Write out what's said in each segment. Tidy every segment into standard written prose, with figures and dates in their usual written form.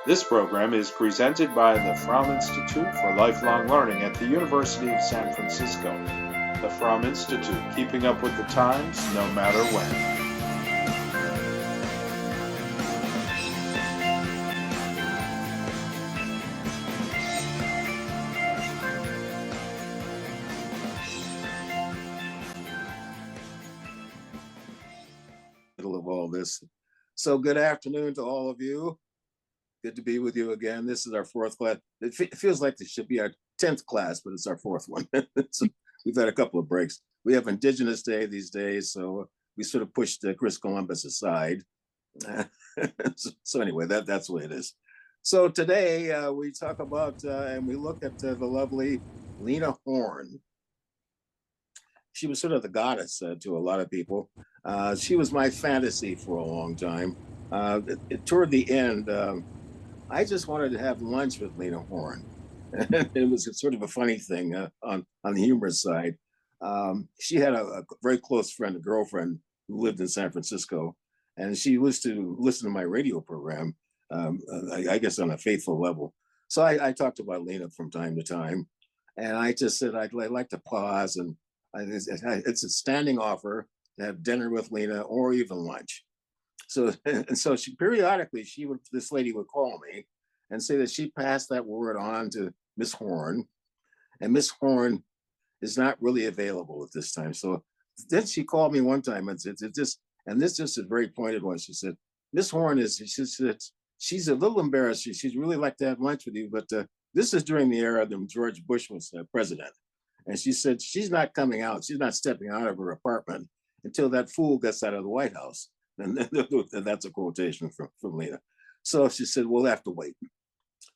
This program is presented by the Fromm Institute for Lifelong Learning at the University of San Francisco. The Fromm Institute, keeping up with the times no matter when. Middle of all this. So good afternoon to all of you. Good to be with you again. This is our fourth class. It feels like this should be our 10th class, but it's our fourth one. So we've had a couple of breaks. We have Indigenous Day these days, so we sort of pushed Chris Columbus aside. So anyway, that's what it is. So today we talk about and we look at the lovely Lena Horne. She was sort of the goddess to a lot of people. She was my fantasy for a long time. Toward the end, I just wanted to have lunch with Lena Horne. It was sort of a funny thing on the humorous side. She had a very close friend, a girlfriend who lived in San Francisco, and she used to listen to my radio program, I guess on a faithful level. So I talked about Lena from time to time, and I just said I'd like to pause, and it's a standing offer to have dinner with Lena or even lunch. So and so she periodically this lady would call me and say that she passed that word on to Miss Horne, and Miss Horne is not really available at this time. So then she called me one time and said, and this just a very pointed one. She said, Miss Horne she's a little embarrassed. She'd really like to have lunch with you, but this is during the era that George Bush was president. And she said, she's not coming out. She's not stepping out of her apartment until that fool gets out of the White House. And that's a quotation from Lena. So she said, we'll have to wait.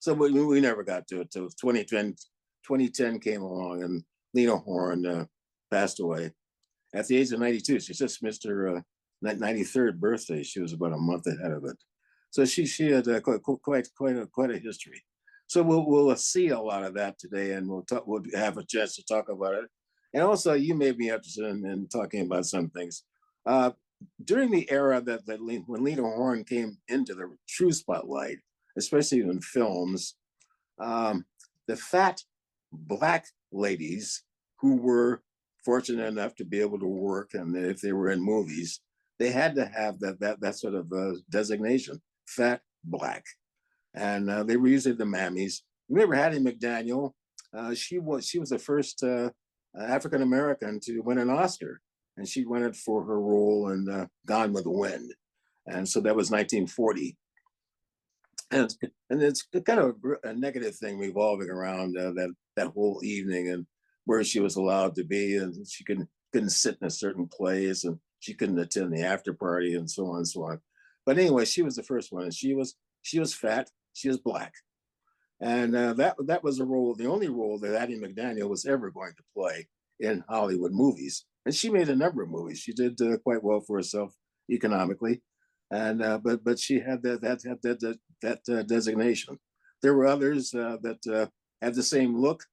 So we never got to it. So 2010 came along and Lena Horne passed away at the age of 92. She just missed her 93rd birthday. She was about a month ahead of it. So she had quite a history. So we'll see a lot of that today, and we'll have a chance to talk about it. And also, you may be interested in talking about some things. During the era when Lena Horne came into the true spotlight, especially in films, the fat Black ladies who were fortunate enough to be able to work, and if they were in movies, they had to have that sort of designation, fat Black. And they were usually the mammies. Remember Hattie McDaniel? She was the first African American to win an Oscar, and she won it for her role in Gone with the Wind, and so that was 1940. And it's kind of a negative thing revolving around that whole evening, and where she was allowed to be, and she couldn't sit in a certain place, and she couldn't attend the after party, and so on and so on. But anyway, she was the first one, and she was fat. She was Black, and that was a role, the only role that Hattie McDaniel was ever going to play in Hollywood movies. And she made a number of movies. She did quite well for herself economically, and but she had that designation. There were others that had the same look,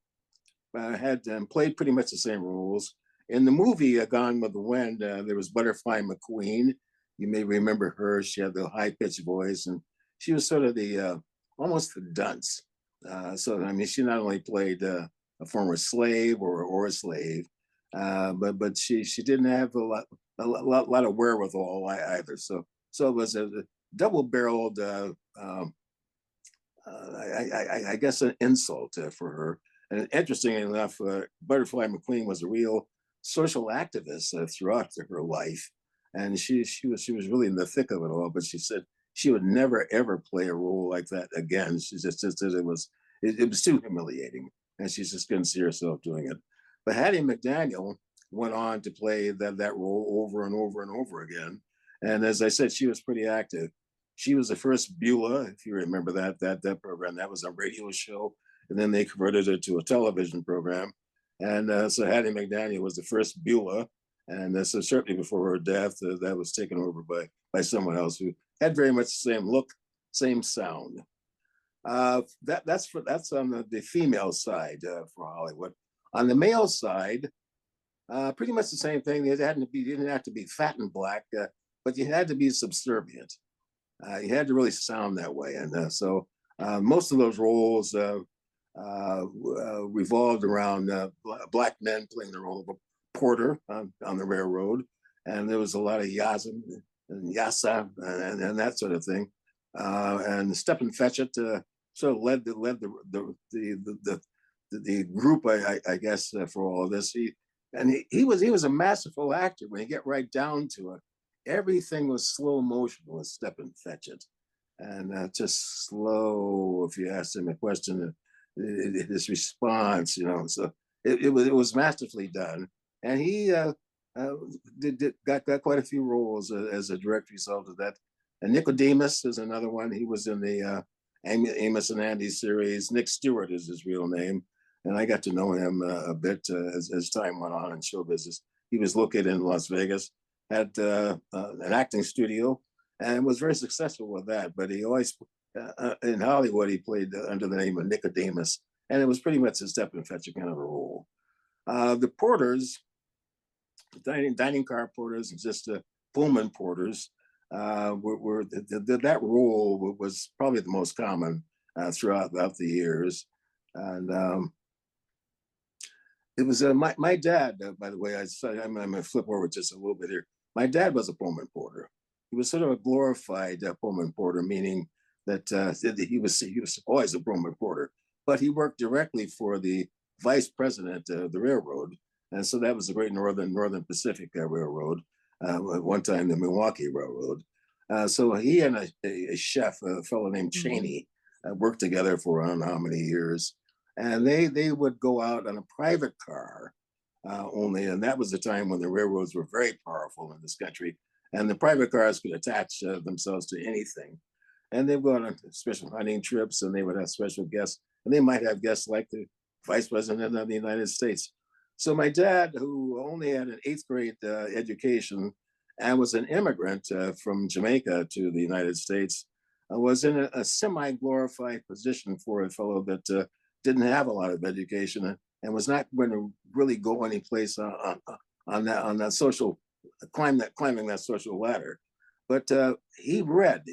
had played pretty much the same roles. In the movie Gone with the Wind, there was Butterfly McQueen. You may remember her. She had the high pitched voice, and she was sort of the almost the dunce. So I mean, she not only played a former slave or a slave, but she didn't have a lot of wherewithal either. So it was a double-barreled, I guess, an insult for her. And interestingly enough, Butterfly McQueen was a real social activist throughout her life, and she was really in the thick of it all. But she said she would never ever play a role like that again. She just said it was too humiliating, and she just couldn't see herself doing it. But Hattie McDaniel went on to play that role over and over and over again. And as I said, she was pretty active. She was the first Beulah, if you remember that program. That was a radio show, and then they converted it to a television program. And so Hattie McDaniel was the first Beulah, and so certainly before her death, that was taken over by someone else who had very much the same look, same sound. That's on the female side for Hollywood. On the male side, pretty much the same thing. You didn't have to be fat and Black, but you had to be subservient. You had to really sound that way, and so Most of those roles revolved around black men playing the role of a porter on the railroad, and there was a lot of Yazim and Yasa and that sort of thing. And Stephen Fetchit sort of led the group, I guess, for all of this. He was a masterful actor. When you get right down to it, everything was slow motion with Stephen Fetchit, and just slow. If you asked him a question, his response, so it was masterfully done, and he got quite a few roles as a direct result of that. And Nicodemus is another one. He was in the Amos and Andy series. Nick Stewart is his real name, and I got to know him a bit as time went on in show business. He was located in Las Vegas, had an acting studio, and was very successful with that. But he always, in Hollywood, he played under the name of Nicodemus, and it was pretty much a Stephen Fetchit kind of a role. The porters, dining car porters, and just Pullman porters, that role was probably the most common throughout the years. And it was my dad, by the way. I'm going to flip over just a little bit here. My dad was a Pullman porter. He was sort of a glorified Pullman porter, meaning that he was always a Pullman porter, but he worked directly for the vice president of the railroad, and so that was the Great Northern Pacific Railroad. At one time, the Milwaukee Railroad. So he and a chef, a fellow named Cheney, worked together for I don't know how many years. And they would go out on a private car only. And that was the time when the railroads were very powerful in this country. And the private cars could attach themselves to anything. And they'd go on special hunting trips, and they would have special guests. And they might have guests like the vice president of the United States. So my dad, who only had an 8th grade education and was an immigrant from Jamaica to the United States, was in a semi-glorified position for a fellow that didn't have a lot of education and was not going to really go any place on that social climbing that social ladder. But he read.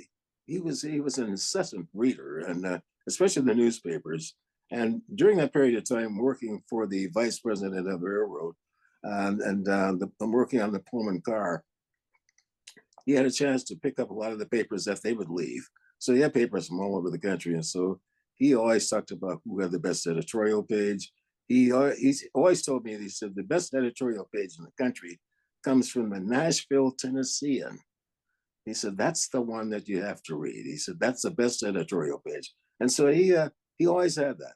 He was an incessant reader, and especially the newspapers. And during that period of time, working for the vice president of the railroad and working on the Pullman car, he had a chance to pick up a lot of the papers that they would leave. So he had papers from all over the country. And so he always talked about who had the best editorial page. He's always told me, he said, the best editorial page in the country comes from the Nashville Tennessean. He said, that's the one that you have to read. He said, that's the best editorial page. And so he always had that.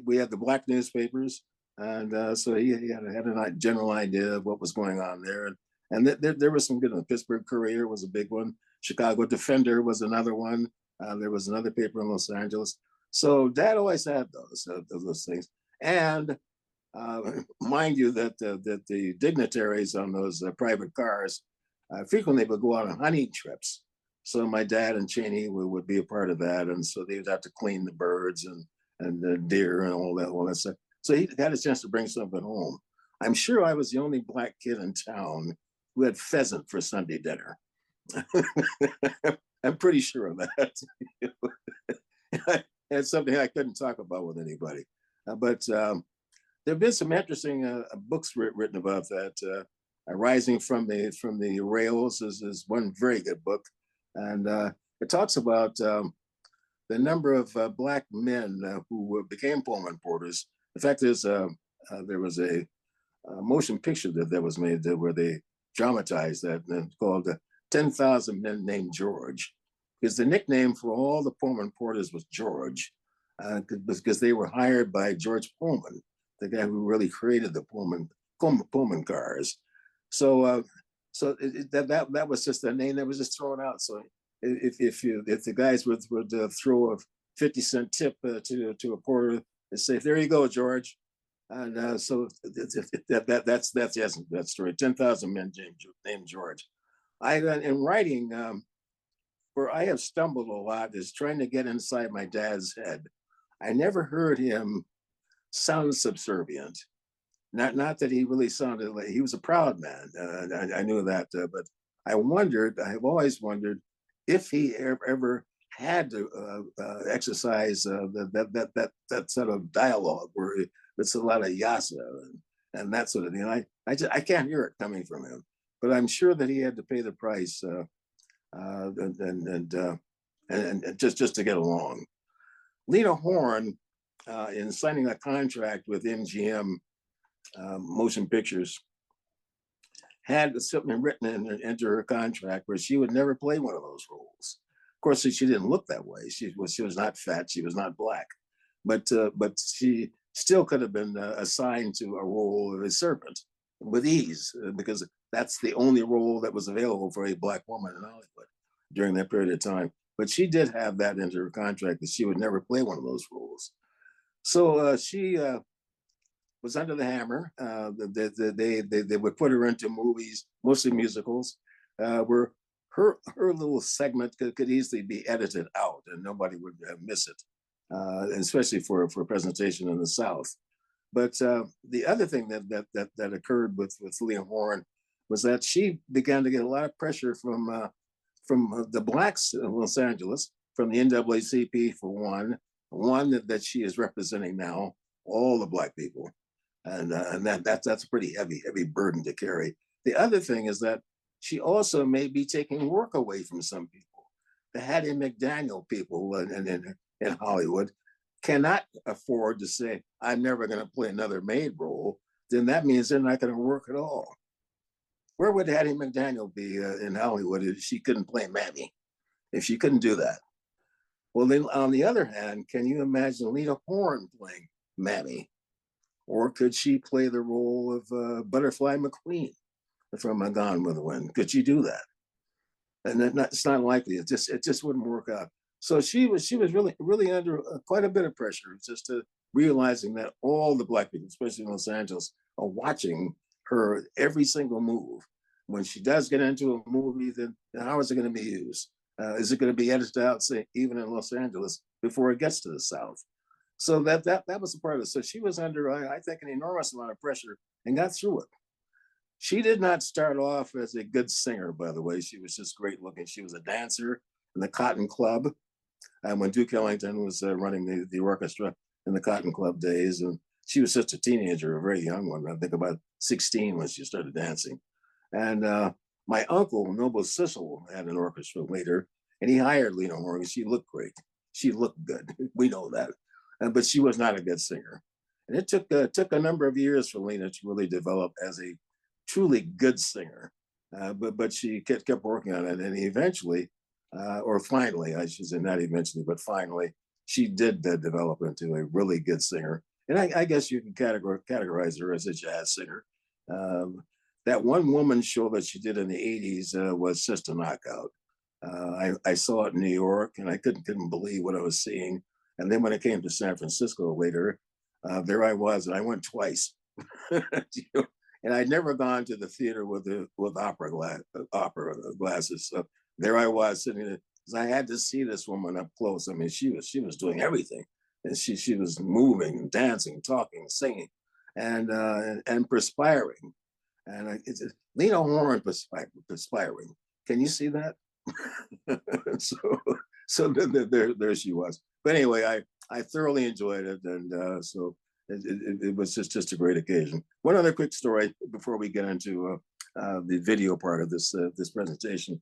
We had the black newspapers, and so he had a general idea of what was going on there. And there was some good. The Pittsburgh Courier was a big one. Chicago Defender was another one. There was another paper in Los Angeles. So Dad always had those things. And mind you that the dignitaries on those private cars frequently would go on hunting trips. So my dad and Cheney would be a part of that, and so they would have to clean the birds and the deer and all that stuff. So he had a chance to bring something home. I'm sure I was the only black kid in town who had pheasant for Sunday dinner. I'm pretty sure of that. It's something I couldn't talk about with anybody. But there have been some interesting books written about that. Rising from the Rails is one very good book, and it talks about the number of black men who became Pullman porters. In fact, there was a motion picture that was made where they dramatized that, and called 10,000 Men Named George, because the nickname for all the Pullman porters was George, because they were hired by George Pullman, the guy who really created the Pullman cars. So that was just a name that was just thrown out. So if the guys would throw a 50-cent tip to a porter and say, "There you go, George," and so that's the essence of that story. 10,000 men named George. In writing, where I have stumbled a lot is trying to get inside my dad's head. I never heard him sound subservient. Not that he really sounded like he was a proud man. I knew that, but I have always wondered if he ever had to exercise that sort of dialogue where it's a lot of yasa and that sort of thing. I can't hear it coming from him, but I'm sure that he had to pay the price and just to get along. Lena Horne, in signing a contract with MGM Motion Pictures, had something written into her contract where she would never play one of those roles. Of course, she didn't look that way. She was not fat. She was not black, but she still could have been assigned to a role of a servant with ease because that's the only role that was available for a black woman in Hollywood during that period of time. But she did have that into her contract that she would never play one of those roles. So she was under the hammer. They would put her into movies, mostly musicals, where her little segment could easily be edited out and nobody would miss it, especially for a presentation in the South. But the other thing that occurred with Lena Horne was that she began to get a lot of pressure from the blacks in Los Angeles, from the NAACP for one that she is representing now, all the black people. And that's a pretty heavy burden to carry. The other thing is that she also may be taking work away from some people. The Hattie McDaniel people in Hollywood cannot afford to say, I'm never going to play another maid role. Then that means they're not going to work at all. Where would Hattie McDaniel be in Hollywood if she couldn't play Mammy? If she couldn't do that? Well, then on the other hand, can you imagine Lena Horne playing Mammy? Or could she play the role of Butterfly McQueen from Gone with the Wind? Could she do that? And it's not likely. It just wouldn't work out. So she was really under quite a bit of pressure, just to realizing that all the black people, especially in Los Angeles, are watching her every single move. When she does get into a movie, then how is it going to be used? Is it going to be edited out, say, even in Los Angeles before it gets to the South? So that was a part of it. So she was under, I think, an enormous amount of pressure and got through it. She did not start off as a good singer, by the way. She was just great looking. She was a dancer in the Cotton Club. When Duke Ellington was running the orchestra in the Cotton Club days. And she was just a teenager, a very young one. I think about 16 when she started dancing. And my uncle, Noble Sissel, had an orchestra later, and he hired Lena Horne. She looked great. She looked good. We know that. But she was not a good singer. And it took a number of years for Lena to really develop as a truly good singer. But she kept working on it. And eventually, or finally, I should say, not eventually, but finally, she did develop into a really good singer. And I guess you can categorize her as a jazz singer. That one woman show that she did in the 80s was Sister Knockout. I saw it in New York, and I couldn't believe what I was seeing. And then when it came to San Francisco later, there I was, and I went twice. And I'd never gone to the theater with opera glasses. So there I was sitting there, because I had to see this woman up close. I mean, she was doing everything, and she was moving, dancing, talking, singing, and perspiring. And Lena Horne perspiring. Can you see that? so there she was. But anyway, I thoroughly enjoyed it, and so it was just a great occasion. One other quick story before we get into the video part of this presentation.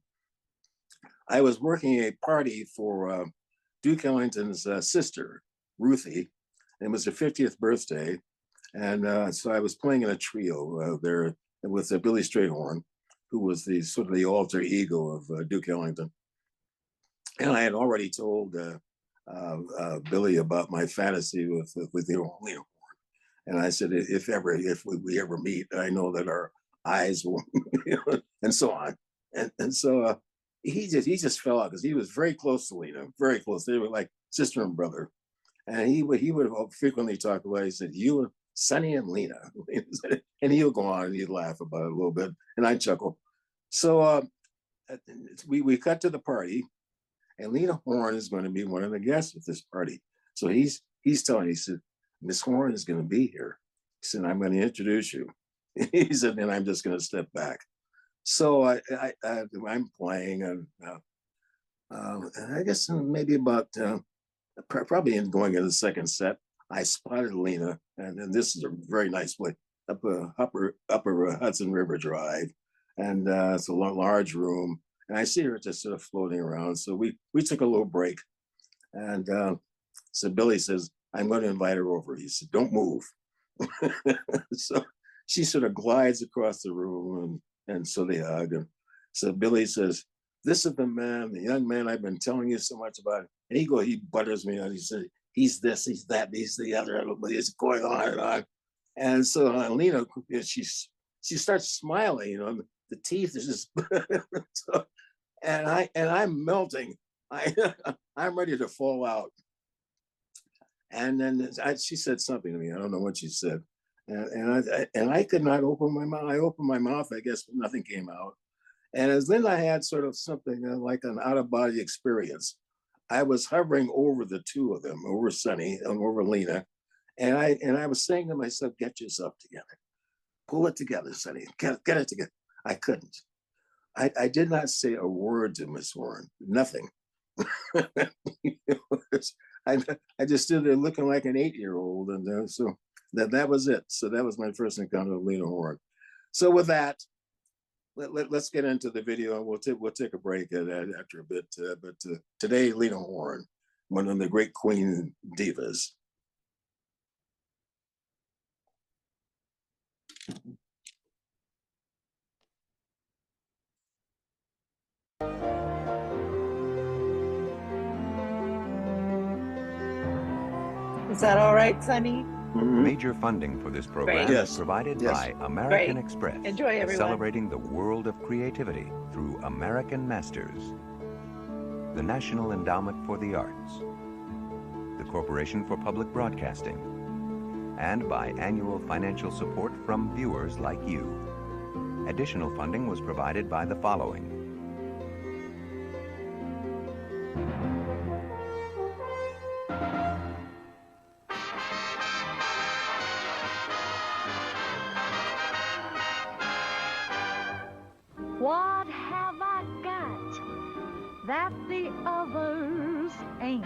I was working a party for Duke Ellington's sister, Ruthie, and it was her 50th birthday, and so I was playing in a trio there with Billy Strayhorn, who was the sort of the alter ego of Duke Ellington. And I had already told Billy about my fantasy with the Lena Horne. And I said, if we ever meet, I know that our eyes will, and so on. And so he just fell out because he was very close to Lena, very close. They were like sister and brother. And he would frequently talk about, he said, you, Sonny and Lena. And he'll go on and he'd laugh about it a little bit. And I'd chuckle. So we cut to the party, and Lena Horne is going to be one of the guests at this party. So he's telling me, he said, Miss Horne is going to be here. He said, I'm going to introduce you. He said, and I'm just going to step back. So I'm playing, and And I guess maybe about probably in going into the second set, I spotted Lena, and this is a very nice place up upper Hudson River Drive, and it's a large room, and I see her just sort of floating around. So we took a little break, and so Billy says, "I'm going to invite her over." He said, "Don't move." So she sort of glides across the room, and so they hug. And so Billy says, "This is the man, the young man I've been telling you so much about." And he butters me out. He said, "He's this, he's that, he's the other." It's going on and on. And so Lena, she starts smiling. The teeth is just, so, and I'm melting. I'm ready to fall out. And then she said something to me. I don't know what she said. And I could not open my mouth. I opened my mouth, I guess, but nothing came out. And as then I had sort of something like an out-of-body experience. I was hovering over the two of them, over Sonny and over Lena. And I was saying to myself, "Get yourself together. Pull it together, Sonny. Get it together." I couldn't. I did not say a word to Miss Warren. Nothing. I just stood there looking like an 8-year-old. And so that was it. So that was my first encounter with Lena Horne. So with that, let's get into the video, and we'll take a break after a bit. But today, Lena Horne, one of the great Queen divas. Is that all right, Sonny? Major funding for this program is provided by American Express. Enjoy, everyone. Celebrating the world of creativity through American Masters. The National Endowment for the Arts. The Corporation for Public Broadcasting. And by annual financial support from viewers like you. Additional funding was provided by the following. What have I got that the others ain't?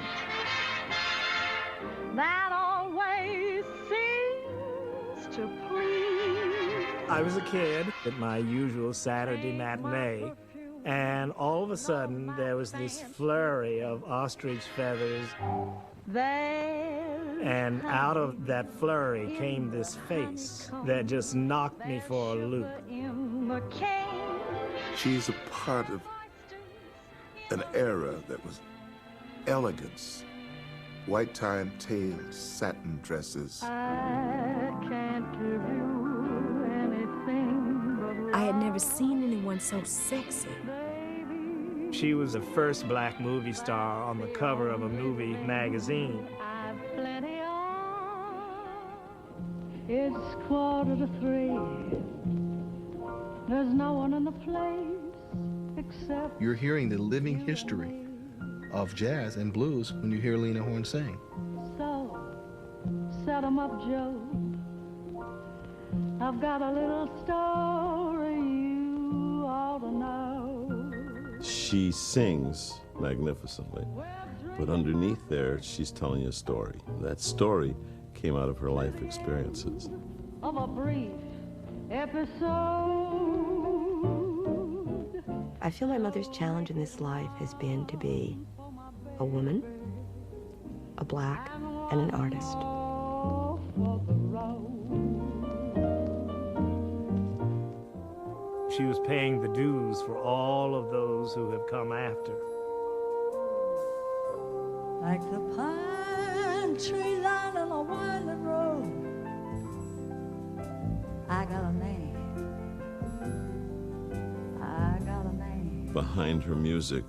That always seems to please. I was a kid at my usual Saturday matinee, and all of a sudden there was this flurry of ostrich feathers. And out of that flurry came this face that just knocked me for a loop. She's a part of an era that was elegance. White time tails, satin dresses. I can't give you anything but I had never seen anyone so sexy. She was the first black movie star on the cover of a movie magazine. I've plenty on. It's 2:45. There's no one in the place except. You're hearing the living history of jazz and blues when you hear Lena Horne sing. So, set 'em up, Joe. I've got a little story you ought to know. She sings magnificently, but underneath there, she's telling you a story. That story came out of her life experiences. Of a brief episode. I feel my mother's challenge in this life has been to be a woman, a black, and an artist. She was paying the dues for all of those who have come after. Like the pine tree line on a winding road, I got a name. I got a name. Behind her music,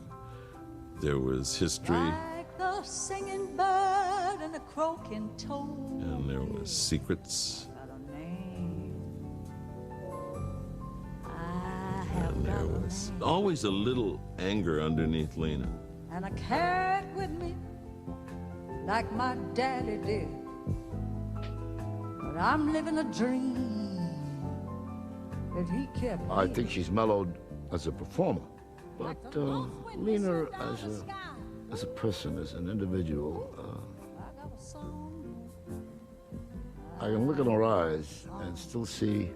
there was history. Like the singing bird and the croaking toad. And there was secrets. Got a name. And there was always a little anger underneath Lena. And I carry it with me like my daddy did. But I'm living a dream that he kept. I think she's mellowed as a performer. But Lena, as a person, as an individual, I can look in her eyes and still see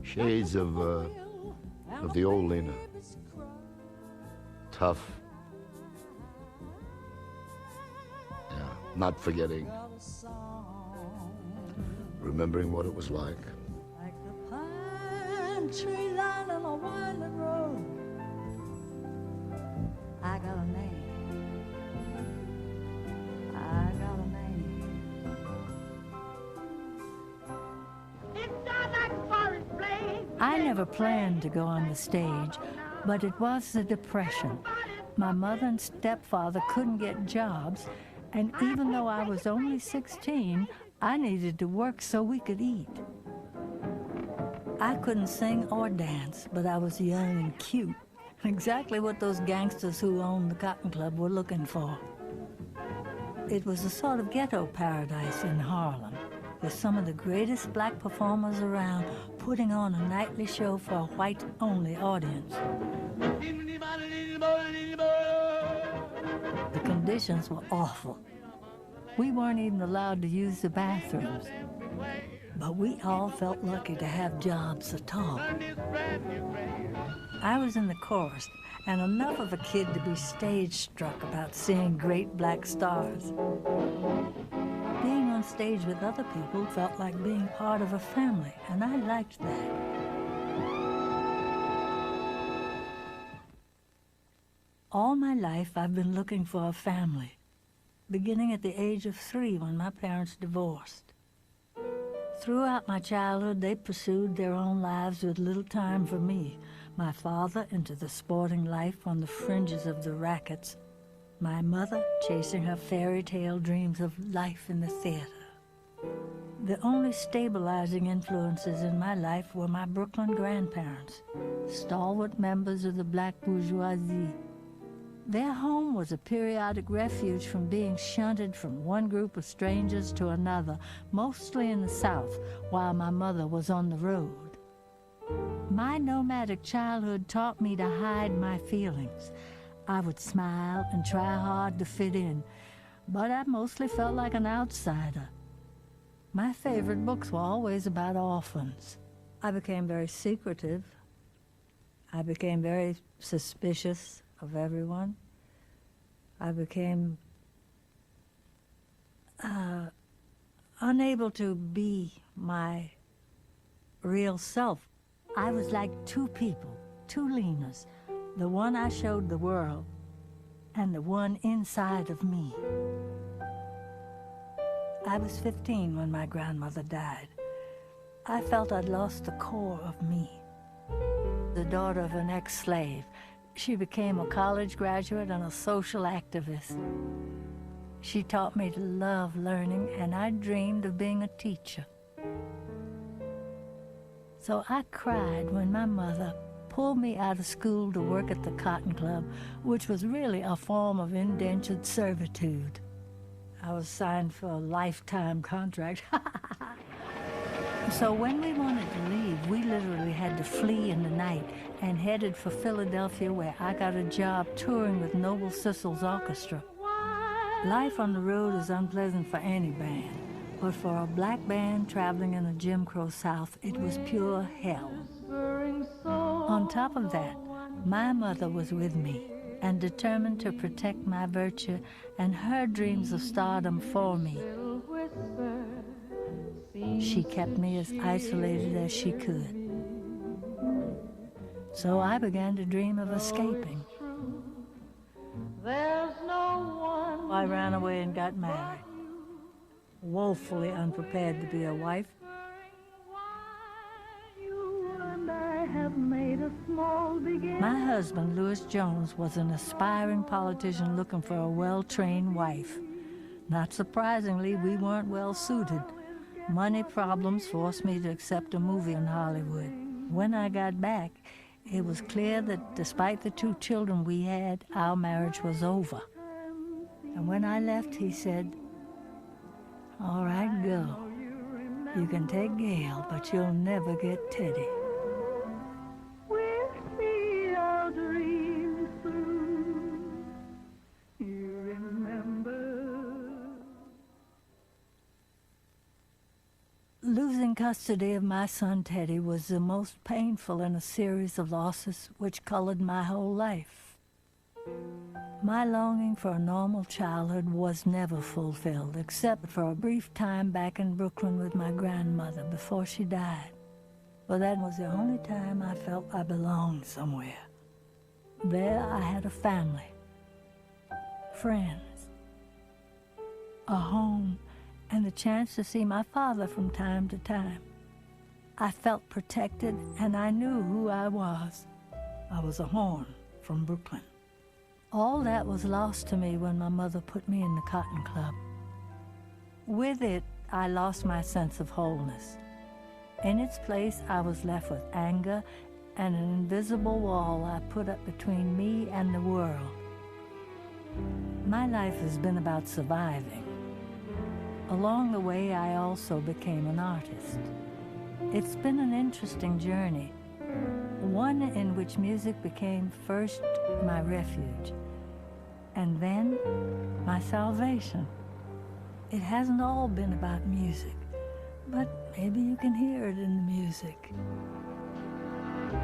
shades of the old Lena. Tough. Yeah, not forgetting. Remembering what it was like. Like the pine tree line on a winding road. I got a name. I got a name. I never planned to go on the stage, but it was the Depression. My mother and stepfather couldn't get jobs, and even though I was only 16, I needed to work so we could eat. I couldn't sing or dance, but I was young and cute. Exactly what those gangsters who owned the Cotton Club were looking for. It was a sort of ghetto paradise in Harlem, with some of the greatest black performers around putting on a nightly show for a white-only audience. The conditions were awful. We weren't even allowed to use the bathrooms. But we all felt lucky to have jobs at all. I was in the chorus, and enough of a kid to be stage-struck about seeing great black stars. Being on stage with other people felt like being part of a family, and I liked that. All my life, I've been looking for a family, beginning at the age of 3 when my parents divorced. Throughout my childhood, they pursued their own lives with little time for me. My father into the sporting life on the fringes of the rackets. My mother chasing her fairy tale dreams of life in the theater. The only stabilizing influences in my life were my Brooklyn grandparents, stalwart members of the black bourgeoisie. Their home was a periodic refuge from being shunted from one group of strangers to another, mostly in the South, while my mother was on the road. My nomadic childhood taught me to hide my feelings. I would smile and try hard to fit in, but I mostly felt like an outsider. My favorite books were always about orphans. I became very secretive. I became very suspicious of everyone. I became unable to be my real self. I was like two people, two Lenas, the one I showed the world and the one inside of me. I was 15 when my grandmother died. I felt I'd lost the core of me. The daughter of an ex-slave, she became a college graduate and a social activist. She taught me to love learning, and I dreamed of being a teacher. So I cried when my mother pulled me out of school to work at the Cotton Club, which was really a form of indentured servitude. I was signed for a lifetime contract. So when we wanted to leave, we literally had to flee in the night and headed for Philadelphia, where I got a job touring with Noble Sissel's orchestra. Life on the road is unpleasant for any band, but for a black band traveling in a Jim Crow South, it was pure hell. On top of that, my mother was with me and determined to protect my virtue and her dreams of stardom for me. She kept me as isolated as she could. So I began to dream of escaping. I ran away and got married, woefully unprepared to be a wife. My husband, Louis Jones, was an aspiring politician looking for a well-trained wife. Not surprisingly, we weren't well-suited. Money problems forced me to accept a movie in Hollywood. When I got back, it was clear that despite the 2 children we had, our marriage was over. And when I left, he said, "All right, go. You can take Gail, but you'll never get Teddy." Losing custody of my son Teddy was the most painful in a series of losses which colored my whole life. My longing for a normal childhood was never fulfilled, except for a brief time back in Brooklyn with my grandmother before she died. But that was the only time I felt I belonged somewhere. There I had a family, friends, a home, and the chance to see my father from time to time. I felt protected, and I knew who I was. I was a horn from Brooklyn. All that was lost to me when my mother put me in the Cotton Club. With it, I lost my sense of wholeness. In its place, I was left with anger and an invisible wall I put up between me and the world. My life has been about surviving. Along the way, I also became an artist. It's been an interesting journey, one in which music became first my refuge, and then my salvation. It hasn't all been about music, but maybe you can hear it in the music.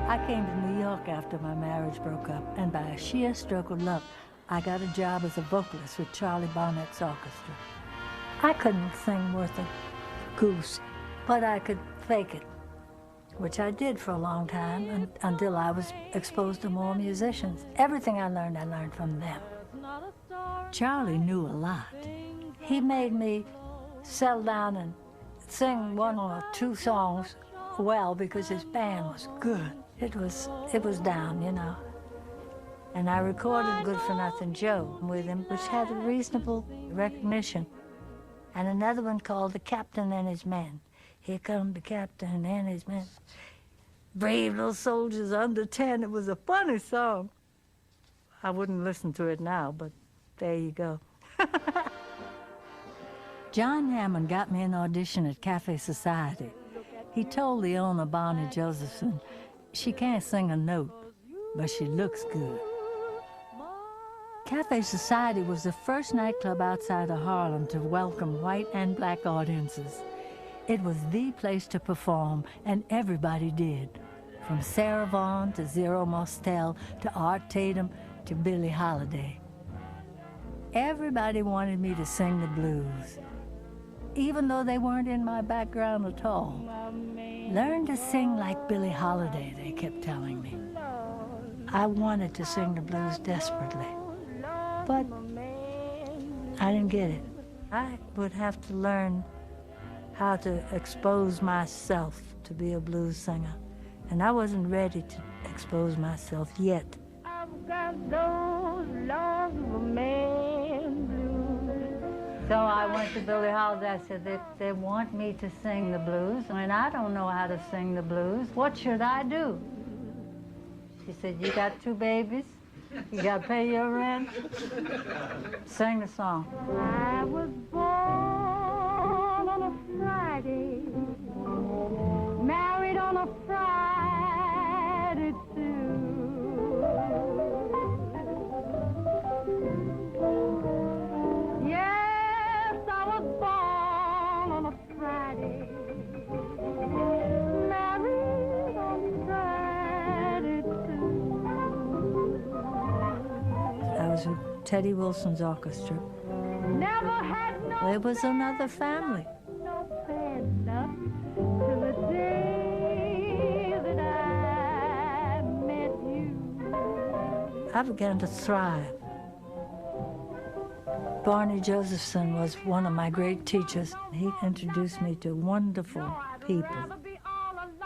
I came to New York after my marriage broke up, and by a sheer stroke of luck, I got a job as a vocalist with Charlie Barnett's orchestra. I couldn't sing worth a goose, but I could fake it, which I did for a long time until I was exposed to more musicians. Everything I learned from them. Charlie knew a lot. He made me settle down and sing one or two songs well because his band was good. It was down, you know. And I recorded Good for Nothing Joe with him, which had a reasonable recognition. And another one called The Captain and His Men. Here come the captain and his men. Brave little soldiers under 10. It was a funny song. I wouldn't listen to it now, but there you go. John Hammond got me an audition at Cafe Society. He told the owner, Bonnie Josephine, she can't sing a note, but she looks good. Cafe Society was the first nightclub outside of Harlem to welcome white and black audiences. It was the place to perform, and everybody did. From Sarah Vaughan to Zero Mostel to Art Tatum to Billie Holiday. Everybody wanted me to sing the blues, even though they weren't in my background at all. Learn to sing like Billie Holiday, they kept telling me. I wanted to sing the blues desperately, but I didn't get it. I would have to learn how to expose myself to be a blues singer, and I wasn't ready to expose myself yet. I've got those long man blues. So I went to Billie Holiday. I said, they want me to sing the blues, and I don't know how to sing the blues. What should I do? She said, you got 2 babies? You got to pay your rent? Sing the song. I was born on a Friday, married on a Friday too. Yes, I was born on a Friday, married on Friday too. I was with Teddy Wilson's orchestra. Never had no. There was another family. No bad luck till the day that I met you. I began to thrive. Barney Josephine was one of my great teachers. He introduced me to wonderful people,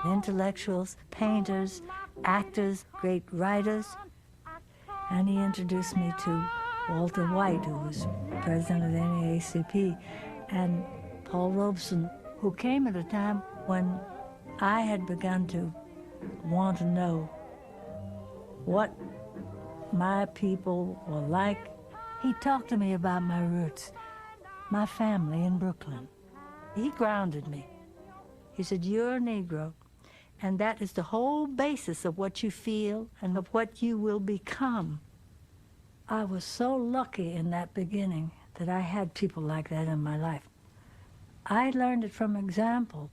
intellectuals, painters, actors, great writers, and he introduced me to Walter White, who was president of the NAACP, and Paul Robeson, who came at a time when I had begun to want to know what my people were like. He talked to me about my roots, my family in Brooklyn. He grounded me. He said, you're a Negro, and that is the whole basis of what you feel and of what you will become. I was so lucky in that beginning that I had people like that in my life. I learned it from example.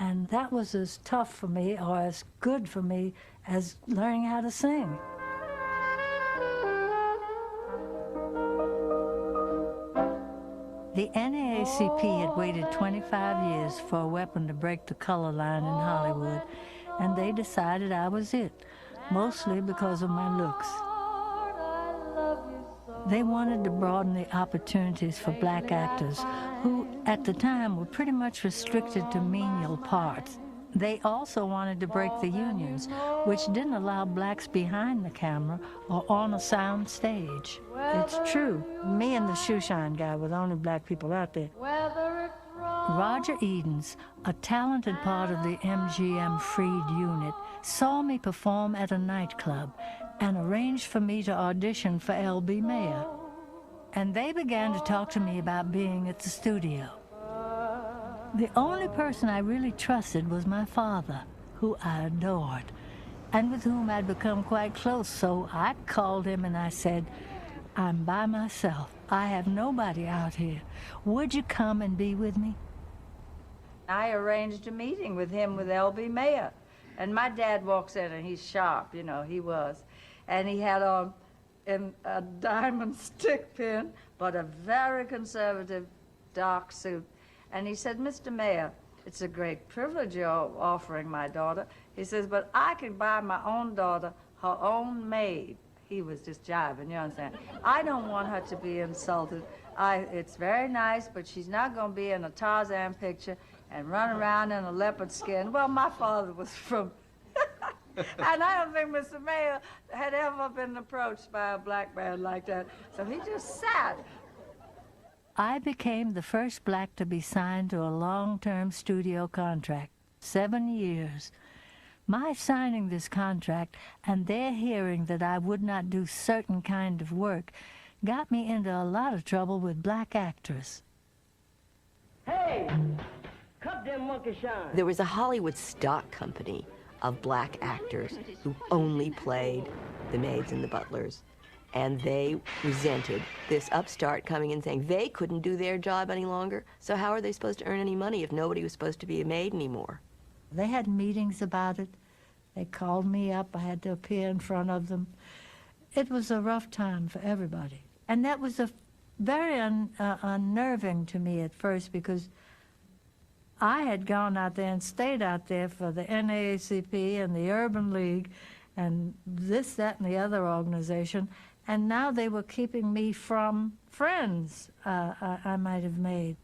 And that was as tough for me or as good for me as learning how to sing. The NAACP had waited 25 years for a weapon to break the color line in Hollywood, and they decided I was it, mostly because of my looks. They wanted to broaden the opportunities for black actors who, at the time, were pretty much restricted to menial parts. They also wanted to break the unions, which didn't allow blacks behind the camera or on a sound stage. It's true, me and the shoeshine guy were the only black people out there. Roger Edens, a talented part of the MGM Freed unit, saw me perform at a nightclub and arranged for me to audition for L.B. Mayer. And they began to talk to me about being at the studio. The only person I really trusted was my father, who I adored, and with whom I'd become quite close. So I called him and I said, "I'm by myself. I have nobody out here. Would you come and be with me?" I arranged a meeting with him with L.B. Mayer. And my dad walks in and he's sharp, you know, he was. And he had on a diamond stick pin, but a very conservative dark suit. And he said, "Mr. Mayer, it's a great privilege you're offering my daughter." He says, "But I can buy my own daughter her own maid." He was just jiving, you understand? "I don't want her to be insulted. It's very nice, but she's not going to be in a Tarzan picture and run around in a leopard skin." Well, my father was from... And I don't think Mr. Mayer had ever been approached by a black man like that. So he just sat. I became the first black to be signed to a long-term studio contract, 7 years. My signing this contract and their hearing that I would not do certain kind of work got me into a lot of trouble with black actors. Hey, cut them monkey shine. There was a Hollywood stock company of black actors who only played the maids and the butlers. And they resented this upstart coming in saying they couldn't do their job any longer. So how are they supposed to earn any money if nobody was supposed to be a maid anymore? They had meetings about it. They called me up. I had to appear in front of them. It was a rough time for everybody. And that was very unnerving to me at first, because I had gone out there and stayed out there for the NAACP and the Urban League and this, that, and the other organization, and now they were keeping me from friends I might have made.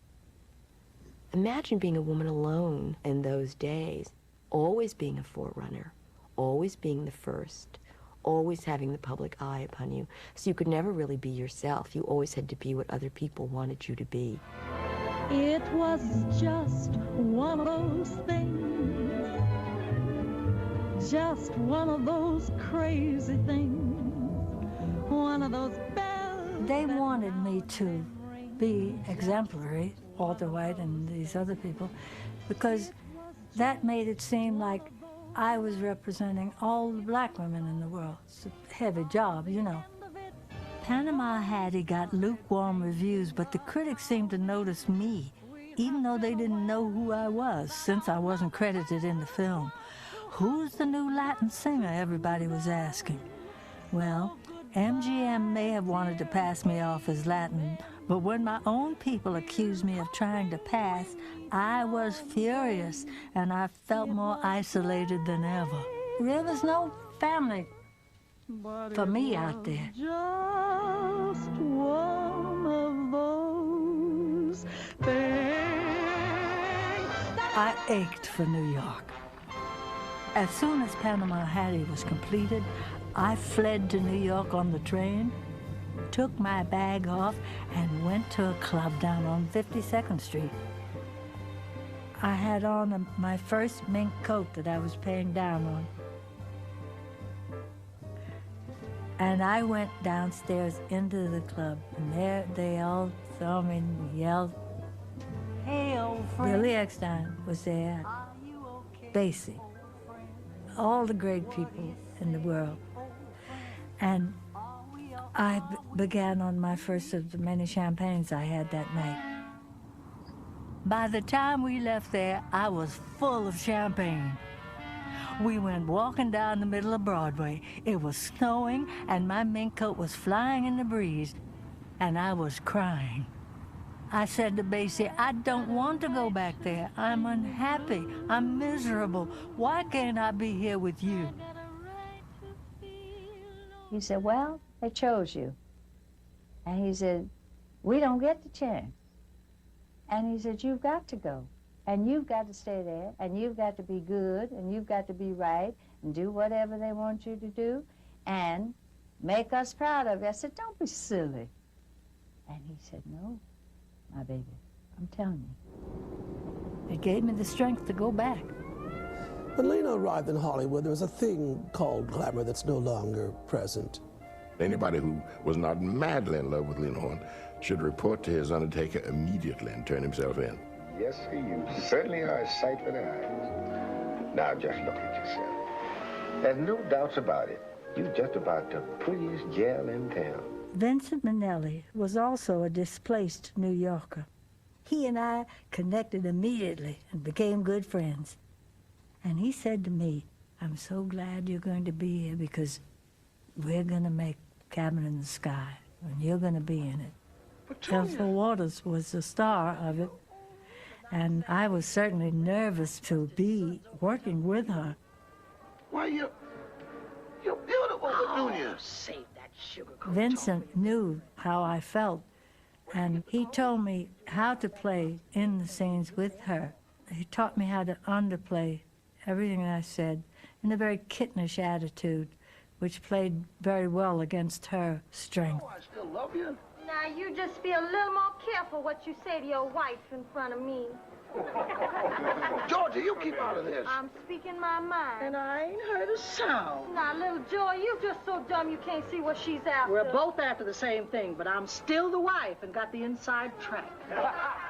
Imagine being a woman alone in those days, always being a forerunner, always being the first, always having the public eye upon you. So you could never really be yourself. You always had to be what other people wanted you to be. It was just one of those things, just one of those crazy things, one of those bells. They wanted me to be exemplary, Walter White and these other people, because that made it seem like I was representing all the black women in the world. It's a heavy job, you know. Panama Hattie got lukewarm reviews, but the critics seemed to notice me, even though they didn't know who I was, since I wasn't credited in the film. Who's the new Latin singer, everybody was asking. Well, MGM may have wanted to pass me off as Latin, but when my own people accused me of trying to pass, I was furious, and I felt more isolated than ever. There was no family for me out there. Just one of those things. I ached for New York. As soon as Panama Hattie was completed, I fled to New York on the train, took my bag off, and went to a club down on 52nd Street. I had on my first mink coat that I was paying down on. And I went downstairs into the club, and there they all saw me and yelled. Hey, old friend. Billy Eckstein was there, Basie, all the great people in the world. And I began on my first of the many champagnes I had that night. By the time we left there, I was full of champagne. We went walking down the middle of Broadway. It was snowing, and my mink coat was flying in the breeze, and I was crying. I said to Basie, I don't want to go back there. I'm unhappy. I'm miserable. Why can't I be here with you? He said, well, they chose you. And he said, we don't get the chance. And he said, you've got to go. And you've got to stay there. And you've got to be good. And you've got to be right. And do whatever they want you to do. And make us proud of you. I said, don't be silly. And he said, no, my baby, I'm telling you. It gave me the strength to go back. When Lena arrived in Hollywood, there was a thing called glamour that's no longer present. Anybody who was not madly in love with Lena Horne should report to his undertaker immediately and turn himself in. Yes, sir, you certainly are a sight for the eyes. Now, just look at yourself. There's no doubts about it. You're just about the prettiest gal in town. Vincent Minnelli was also a displaced New Yorker. He and I connected immediately and became good friends. And he said to me, I'm so glad you're going to be here because we're going to make Cabin in the Sky, and you're going to be in it. Ethel Waters was the star of it, and I was certainly nervous to be working with her. Why, you're beautiful, Petunia. Save that sugar. Vincent knew how I felt, and he told me how to play in the scenes with her. He taught me how to underplay everything I said in a very kittenish attitude, which played very well against her strength. Oh, I still love you. Now, you just be a little more careful what you say to your wife in front of me. Georgia, you keep out of this. I'm speaking my mind. And I ain't heard a sound. Now, little Joy, you just so dumb you can't see what she's after. We're both after the same thing, but I'm still the wife and got the inside track.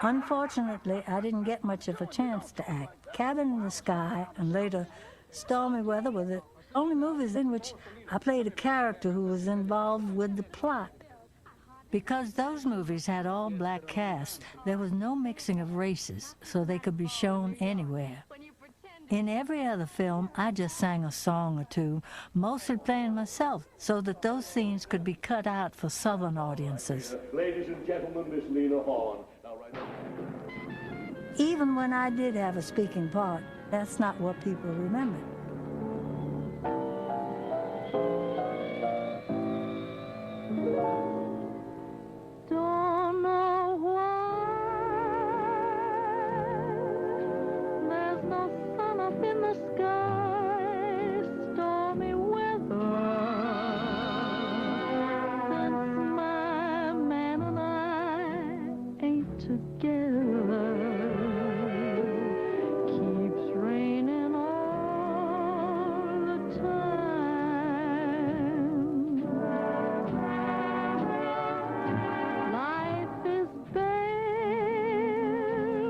Unfortunately, I didn't get much of a chance to act. Cabin in the Sky and later Stormy Weather were the only movies in which I played a character who was involved with the plot. Because those movies had all black casts, there was no mixing of races, so they could be shown anywhere. In every other film, I just sang a song or two, mostly playing myself, so that those scenes could be cut out for Southern audiences. Ladies and gentlemen, Miss Lena Horne. Even when I did have a speaking part, that's not what people remembered. Don't know why there's no sun up in the sky, stormy weather. Since my man and I ain't together, keeps raining all the time. Life is bare,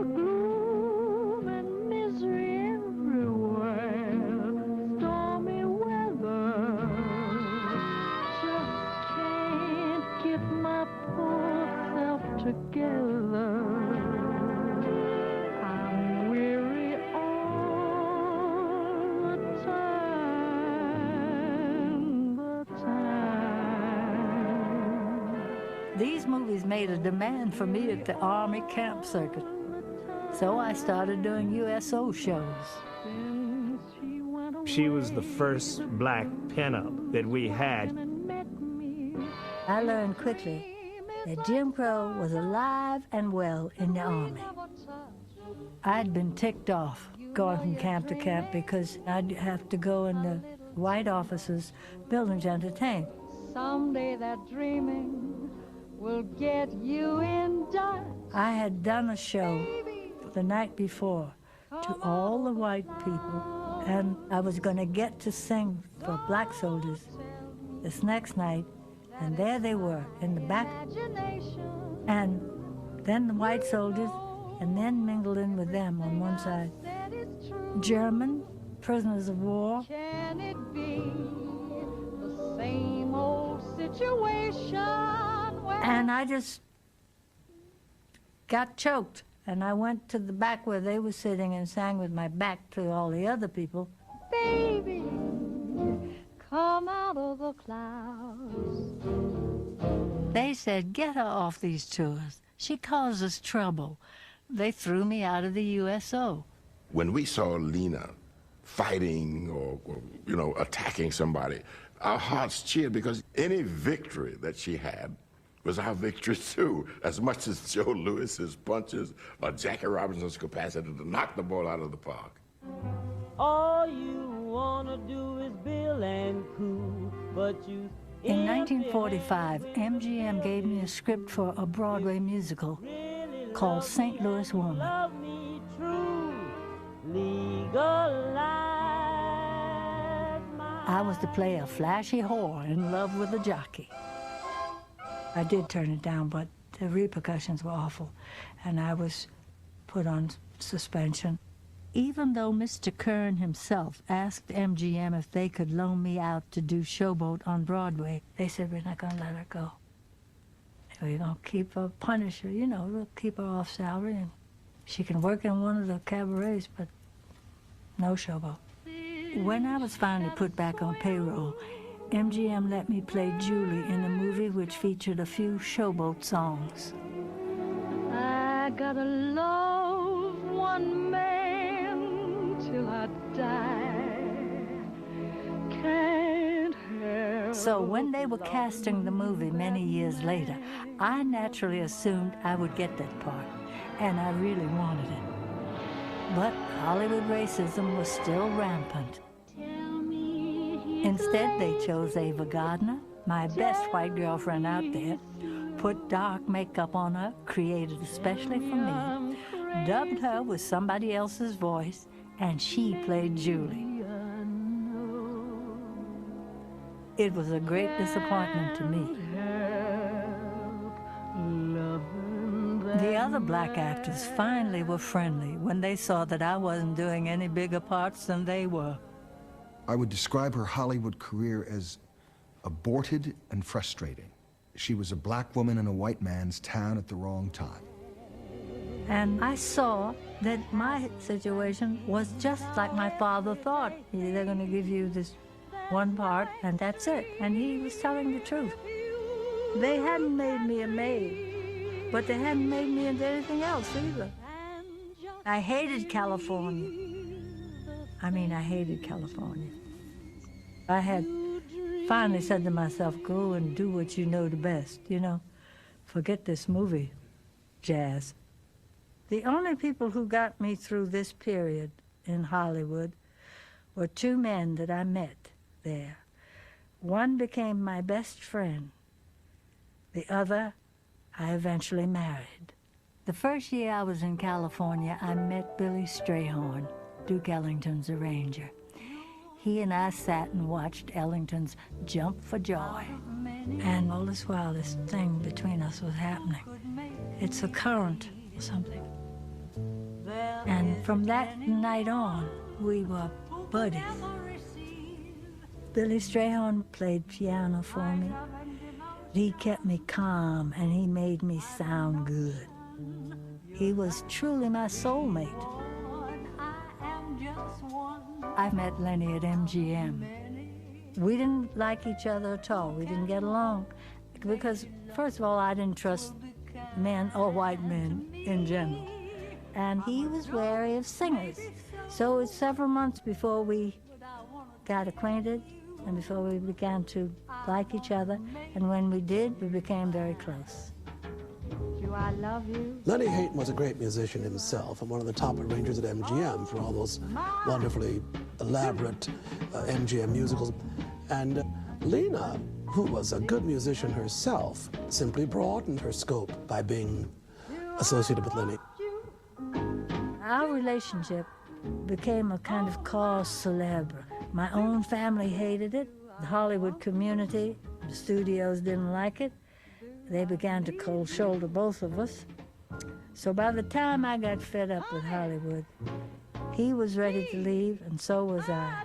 gloom and misery everywhere, stormy weather. Just can't get my poor self together. I'm weary all the time. These movies made a demand for me at the Army camp circuit. So I started doing USO shows. She was the first black pinup that we had. I learned quickly that Jim Crow was alive and well in the Army. I'd been ticked off going from camp to camp because I'd have to go in the white officers' building to entertain. Someday that dreaming will get you in dust. I had done a show the night before to all the white people, and I was going to get to sing for black soldiers this next night, and there they were in the back, and then the white soldiers, and then mingled in with them on one side. German prisoners of war. Can it be the same old situation? And I just got choked. And I went to the back where they were sitting and sang with my back to all the other people. Baby, come out of the clouds. They said, get her off these tours. She causes trouble. They threw me out of the USO. When we saw Lena fighting or attacking somebody, our hearts cheered because any victory that she had was our victory too, as much as Joe Lewis's punches or Jackie Robinson's capacity to knock the ball out of the park. All you wanna do is bill and coo, but you... In 1945, MGM gave me a script for a Broadway musical called St. Louis Woman. Love me true, legalize I was to play a flashy whore in love with a jockey. I did turn it down, but the repercussions were awful, and I was put on suspension. Even though Mr. Kern himself asked MGM if they could loan me out to do Showboat on Broadway, they said, we're not going to let her go. We're going to keep her, punish her, we'll keep her off salary, and she can work in one of the cabarets, but no Showboat. When I was finally put back on payroll, MGM let me play Julie in a movie which featured a few Showboat songs. I gotta love one man till I die. Can't help. So when they were casting the movie many years later, I naturally assumed I would get that part, and I really wanted it. But Hollywood racism was still rampant. Instead, they chose Ava Gardner, my best white girlfriend out there, put dark makeup on her, created especially for me, dubbed her with somebody else's voice, and she played Julie. It was a great disappointment to me. The other black actors finally were friendly when they saw that I wasn't doing any bigger parts than they were. I would describe her Hollywood career as aborted and frustrating. She was a black woman in a white man's town at the wrong time. And I saw that my situation was just like my father thought. They're going to give you this one part, and that's it. And he was telling the truth. They hadn't made me a maid, but they hadn't made me into anything else either. I hated California. I hated California. I had finally said to myself, go and do what you know the best, Forget this movie, jazz. The only people who got me through this period in Hollywood were two men that I met there. One became my best friend. The other, I eventually married. The first year I was in California, I met Billy Strayhorn, Duke Ellington's arranger. He and I sat and watched Ellington's Jump for Joy. And all this while, this thing between us was happening. It's a current or something. And from that night on, we were buddies. Billy Strayhorn played piano for me. He kept me calm, and he made me sound good. He was truly my soulmate. I met Lenny at MGM. We didn't like each other at all. We didn't get along because, first of all, I didn't trust men or white men in general. And he was wary of singers. So it was several months before we got acquainted and before we began to like each other. And when we did, we became very close. Do I love you? Lenny Hayton was a great musician himself and one of the top arrangers at MGM for all those wonderfully elaborate MGM musicals. And Lena, who was a good musician herself, simply broadened her scope by being associated with Lenny. Our relationship became a kind of cause célèbre. My own family hated it. The Hollywood community, the studios didn't like it. They began to cold shoulder both of us. So by the time I got fed up with Hollywood, he was ready to leave, and so was I.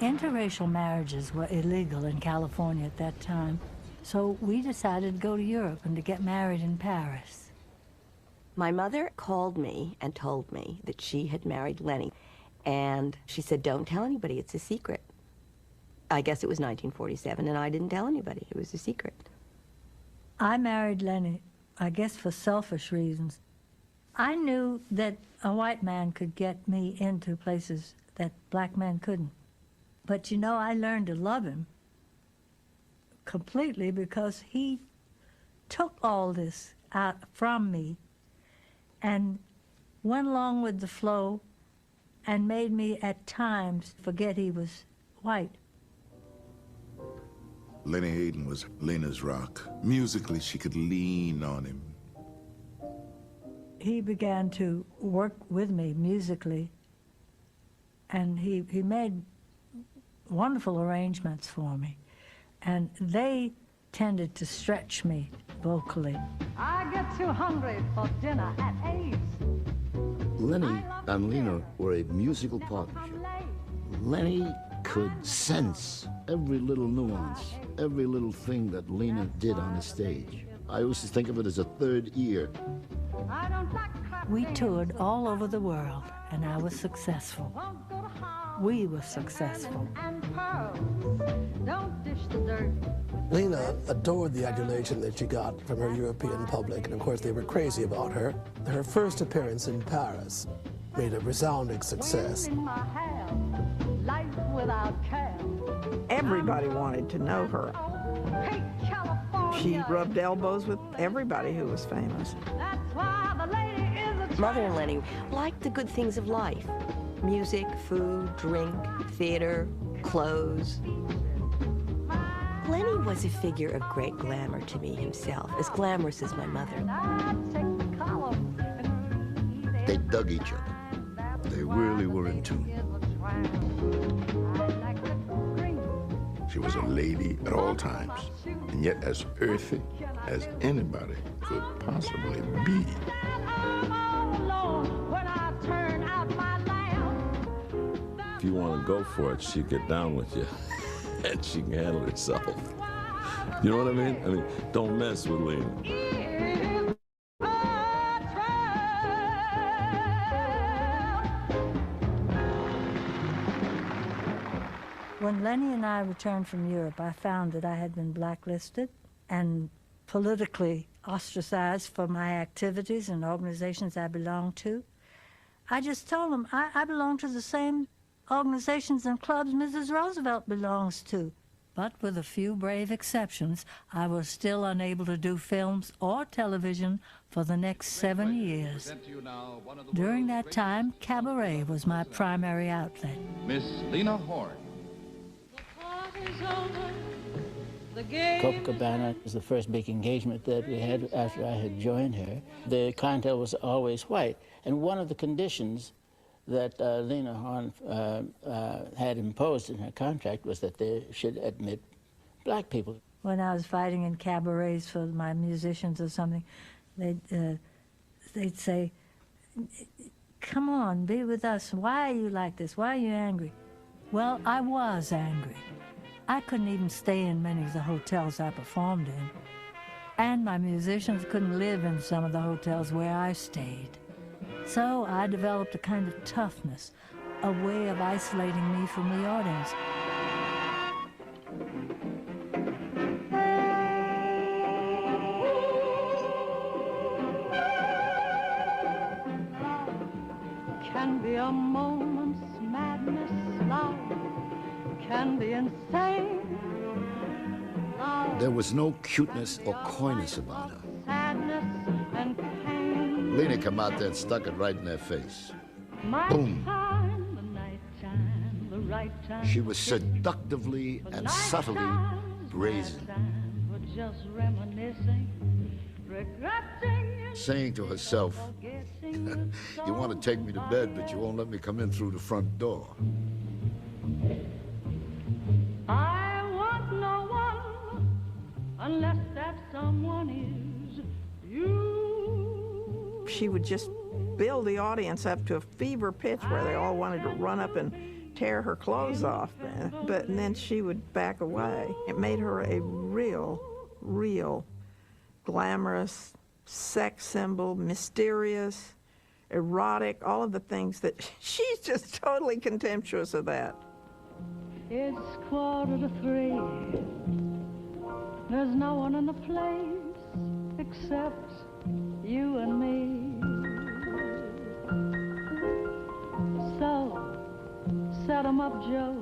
Interracial marriages were illegal in California at that time, so we decided to go to Europe and to get married in Paris. My mother called me and told me that she had married Lenny, and she said, don't tell anybody, it's a secret. I guess it was 1947, and I didn't tell anybody, it was a secret. I married Lenny, I guess for selfish reasons. I knew that a white man could get me into places that black men couldn't. But you know, I learned to love him completely because he took all this out from me and went along with the flow and made me at times forget he was white. Lenny Hayden was Lena's rock. Musically, she could lean on him. He began to work with me musically, and he made wonderful arrangements for me, and they tended to stretch me vocally. I get too hungry for dinner at 8. Lenny and Lena were a musical partnership. Lenny could sense every little nuance, every little thing that Lena did on the stage. I used to think of it as a third ear. We toured all over the world, and I was successful. We were successful. Lena adored the adulation that she got from her European public, and of course they were crazy about her. Her first appearance in Paris made a resounding success. Everybody wanted to know her. She rubbed elbows with everybody who was famous. Mother and Lenny liked the good things of life. Music, food, drink, theater, clothes. Lenny was a figure of great glamour to me himself, as glamorous as my mother. They dug each other. They really were in tune. She was a lady at all times, and yet as earthy as anybody could possibly be. If you want to go for it, she'd get down with you, and she can handle herself. You know what I mean? I mean, don't mess with Lena. When Lenny and I returned from Europe, I found that I had been blacklisted and politically ostracized for my activities and organizations I belonged to. I just told them I belong to the same organizations and clubs Mrs. Roosevelt belongs to. But with a few brave exceptions, I was still unable to do films or television for the next 7 years. During that time, cabaret was my primary outlet. Miss Lena Horne. Copacabana was the first big engagement that we had after I had joined her. The clientele was always white, and one of the conditions that Lena Horne had imposed in her contract was that they should admit black people. When I was fighting in cabarets for my musicians or something, they'd say, come on, be with us. Why are you like this? Why are you angry? Well, I was angry. I couldn't even stay in many of the hotels I performed in. And my musicians couldn't live in some of the hotels where I stayed. So I developed a kind of toughness, a way of isolating me from the audience. Can be a moment's madness, love can be insane. There was no cuteness or coyness about her. Lena came out there and stuck it right in their face. Boom. She was seductively and subtly brazen, saying to herself, you want to take me to bed, but you won't let me come in through the front door. I want no one unless that someone is you. She would just build the audience up to a fever pitch where they all wanted to run up and tear her clothes off, but then she would back away. It made her a real glamorous sex symbol, mysterious, erotic, all of the things that she's just totally contemptuous of that. It's 2:45. There's no one in the place except you and me. So, set 'em up, Joe.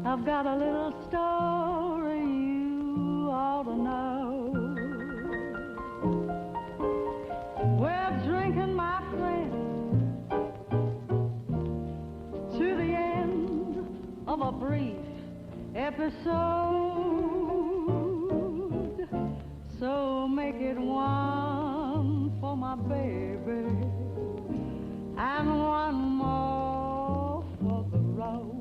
I've got a little story you ought to know. We're drinking, my friend, to the end of a brief episode. So make it one for my baby and one more for the road.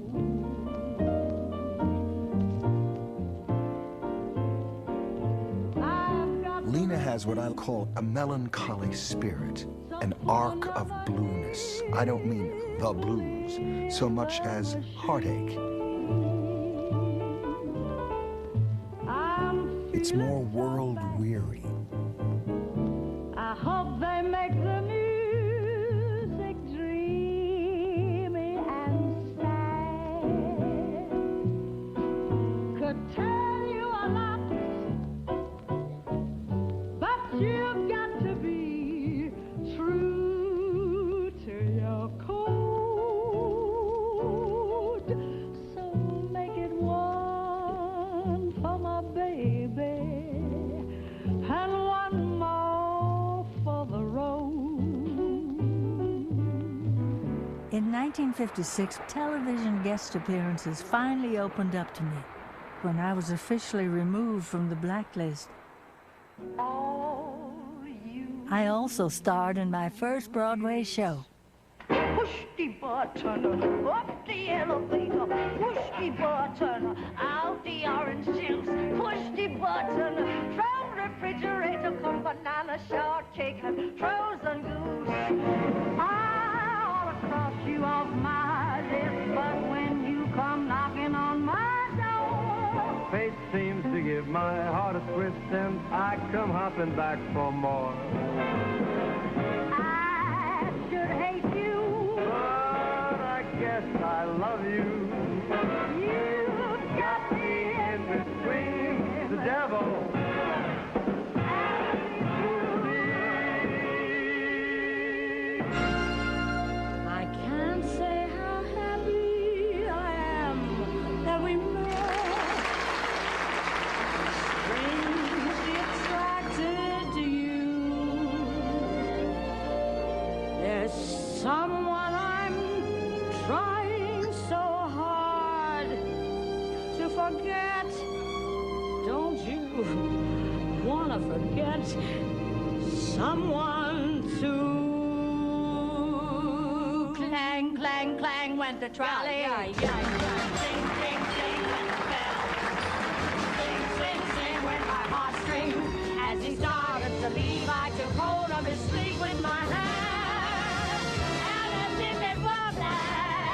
Lena has what I call a melancholy spirit, an arc of blueness. I don't mean the blues so much as heartache. It's more world-weary. I hope they make the music dreamy and sad. Could tell you a lot, but you've got to be true to your code. So make it one for my baby and one more for the road. In 1956, television guest appearances finally opened up to me when I was officially removed from the blacklist. I also starred in my first Broadway show. Push the button, up the elevator. Push the button, out the orange juice. Push the button, from refrigerator come banana shortcake and frozen goose. I ought to cross you off my list, but when you come knocking on my door, fate seems to give my heart a twist, and I come hopping back for more. I should hate you, but I guess I love you. You've got me in between the devil. I can't say how happy I am that we met. Strangely attracted to you. There's someone I'm trying so hard to forget. Don't you wanna forget someone too? Clang, clang, clang went the trolley. Ding, ding, ding went the bell. Sing, sing, sing went my heartstrings. As he started to leave, I took hold of his sleeve with my hand. And as if it was that,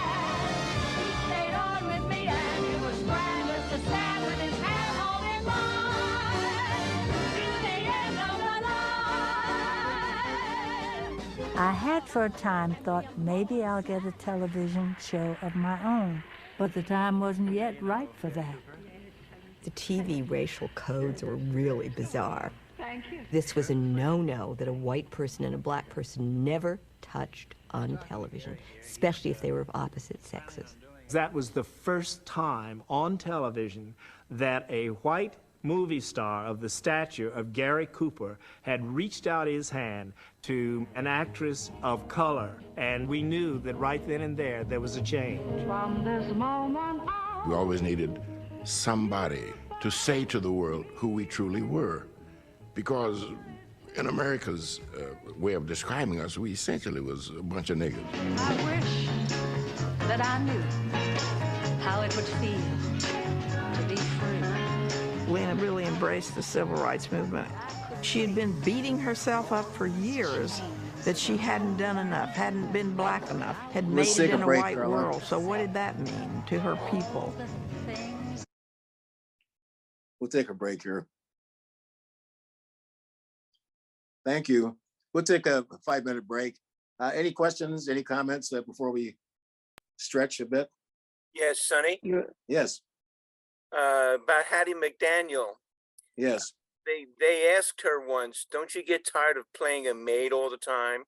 he stayed on with me, and it was grand as to stand with his hand holding mine to the end of the line. I had for a time thought maybe I'll get a television show of my own, but the time wasn't yet right for that. The TV racial codes were really bizarre. Thank you. This was a no-no that a white person and a black person never touched on television, especially if they were of opposite sexes. That was the first time on television that a white movie star of the stature of Gary Cooper had reached out his hand to an actress of color, and we knew that right then and there was a change. From this moment on, We always needed somebody to say to the world who we truly were, because in America's way of describing us, we essentially was a bunch of niggas. I wish that I knew how it would feel to be free. Lena really embraced the civil rights movement. She had been beating herself up for years that she hadn't done enough, hadn't been black enough, had Let's made take it in a a break, white Carla. world. So what did that mean to her people? We'll take a break here. Thank you. We'll take a 5-minute break. Any questions, any comments before we stretch a bit? Yes, Sonny. Yes. About Hattie McDaniel. Yes. They asked her once, "Don't you get tired of playing a maid all the time?"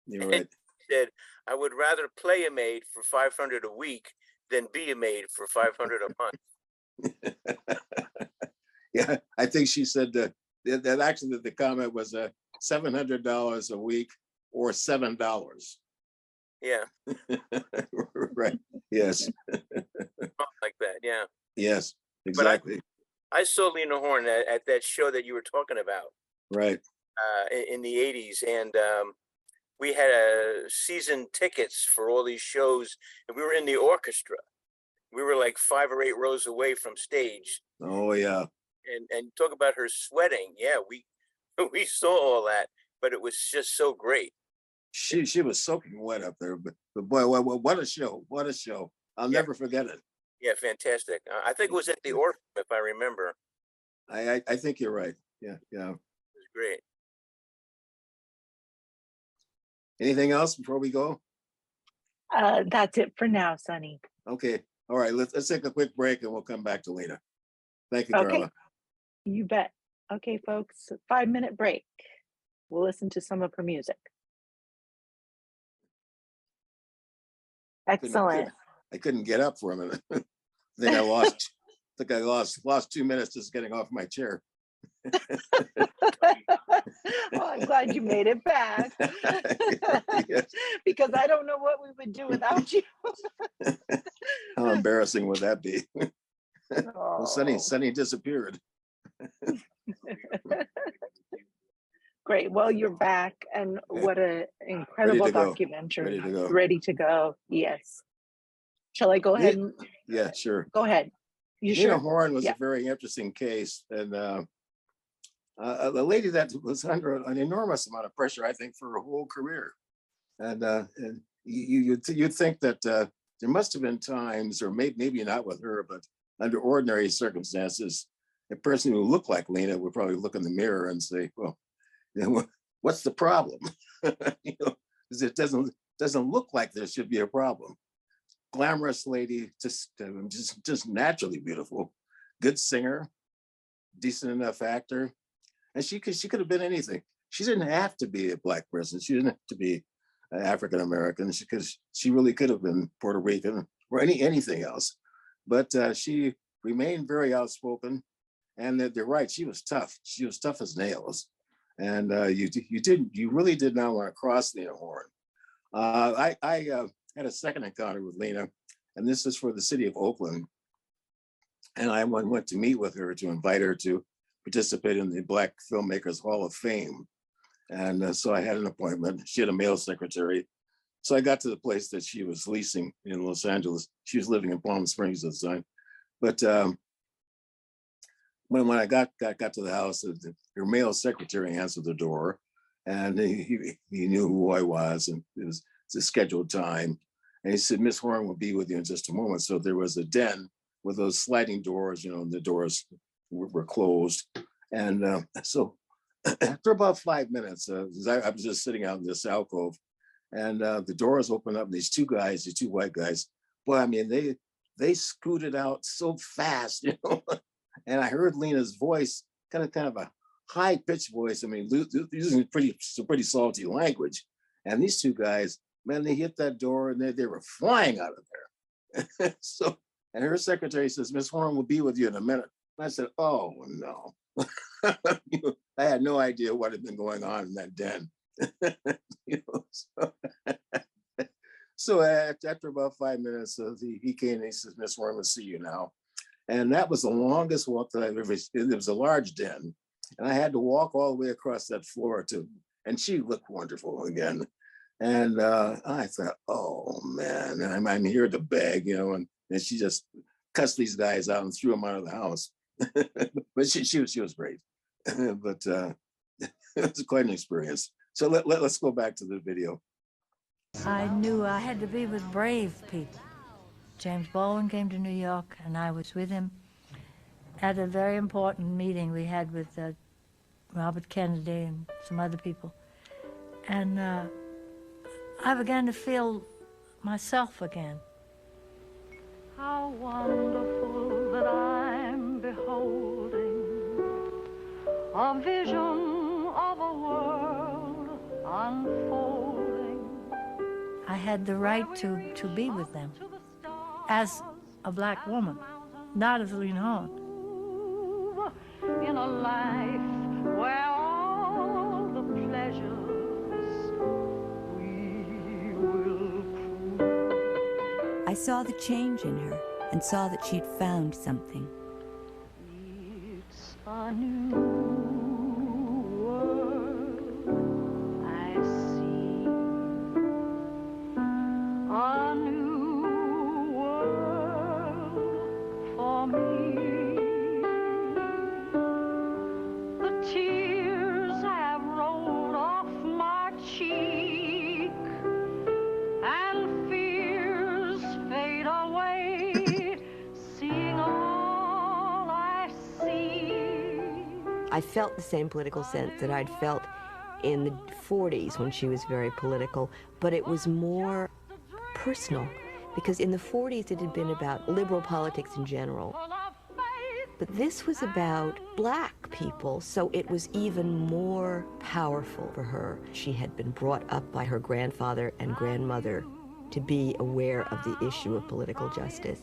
You're right. She said, "I would rather play a maid for $500 a week than be a maid for $500 a month." Yeah, I think she said that actually the comment was $700 a week or $7. Yeah. Right. Yes. Like that. Yeah. Yes. Exactly. I saw Lena Horne at that show that you were talking about. Right. In the 80s, and we had season tickets for all these shows, and we were in the orchestra. We were like 5 or 8 rows away from stage. Oh yeah. And talk about her sweating. Yeah, we saw all that, but it was just so great. She was soaking wet up there, but boy, what a show! What a show! I'll never forget it. Yeah, fantastic. I think it was at the Orpheum, if I remember. I think you're right. Yeah, yeah. It was great. Anything else before we go? That's it for now, Sonny. Okay. All right. Let's take a quick break and we'll come back to Lena. Thank you, Carla. Okay. You bet. Okay, folks, 5-minute break. We'll listen to some of her music. Excellent. I couldn't get up for a minute. I think I lost 2 minutes just getting off my chair. Well, I'm glad you made it back. Yes. Because I don't know what we would do without you. How embarrassing would that be? Oh. Well, Sunny disappeared. Great. Well, you're back, and what an incredible documentary. Ready to go. Yes. Shall I go ahead? Yeah, sure. Go ahead. You Nina sure? Horne was a very interesting case, and a lady that was under an enormous amount of pressure, I think, for her whole career. And you'd think that there must have been times, or maybe not with her, but under ordinary circumstances, a person who looked like Lena would probably look in the mirror and say, "Well, what's the problem?" Because it doesn't look like there should be a problem. Glamorous lady, just naturally beautiful, good singer, decent enough actor, and she could have been anything. She didn't have to be a black person. She didn't have to be African American, because she really could have been Puerto Rican or anything else. But she remained very outspoken, and they're right. She was tough. She was tough as nails, and you really did not want to cross Lena Horne. I had a second encounter with Lena, and this is for the city of Oakland. And I went to meet with her to invite her to participate in the Black Filmmakers Hall of Fame. And so I had an appointment. She had a mail secretary. So I got to the place that she was leasing in Los Angeles. She was living in Palm Springs at the time. But when I got to the house, her mail secretary answered the door, and he knew who I was, and it was a scheduled time. And he said, "Miss Horne will be with you in just a moment." So there was a den with those sliding doors, and the doors were closed. And so after about 5 minutes, I was just sitting out in this alcove, and the doors opened up, and these two white guys, boy, I mean, they scooted out so fast, and I heard Lena's voice, kind of a high-pitched voice. I mean, using pretty salty language. And these two guys, man, they hit that door, and they were flying out of there. So, and her secretary says, "Miss Horne will be with you in a minute." And I said, "Oh no." I had no idea what had been going on in that den. So after about 5 minutes, he came and he says, "Miss Horne, we'll see you now." And that was the longest walk that I've ever seen. It was a large den, and I had to walk all the way across that floor and she looked wonderful again. And I thought, oh man, and I'm here to beg, and she just cussed these guys out and threw them out of the house. But she was great. But it was quite an experience. So let's go back to the video. I knew I had to be with brave people. James Baldwin came to New York, and I was with him at a very important meeting we had with Robert Kennedy and some other people. And I began to feel myself again. How wonderful that I'm beholding a vision of a world unfolding. I had the right to be with them as a black woman, not as Lena Horne. In a life where all the pleasures we will prove. I saw the change in her and saw that she'd found something. It's a new world I see. A new world for me. The tears have rolled off my cheek and fears fade away, seeing all I see. I felt the same political sense that I'd felt in the 40s when she was very political, but it was more personal, because in the 40s it had been about liberal politics in general. But this was about black people, so it was even more powerful for her. She had been brought up by her grandfather and grandmother to be aware of the issue of political justice.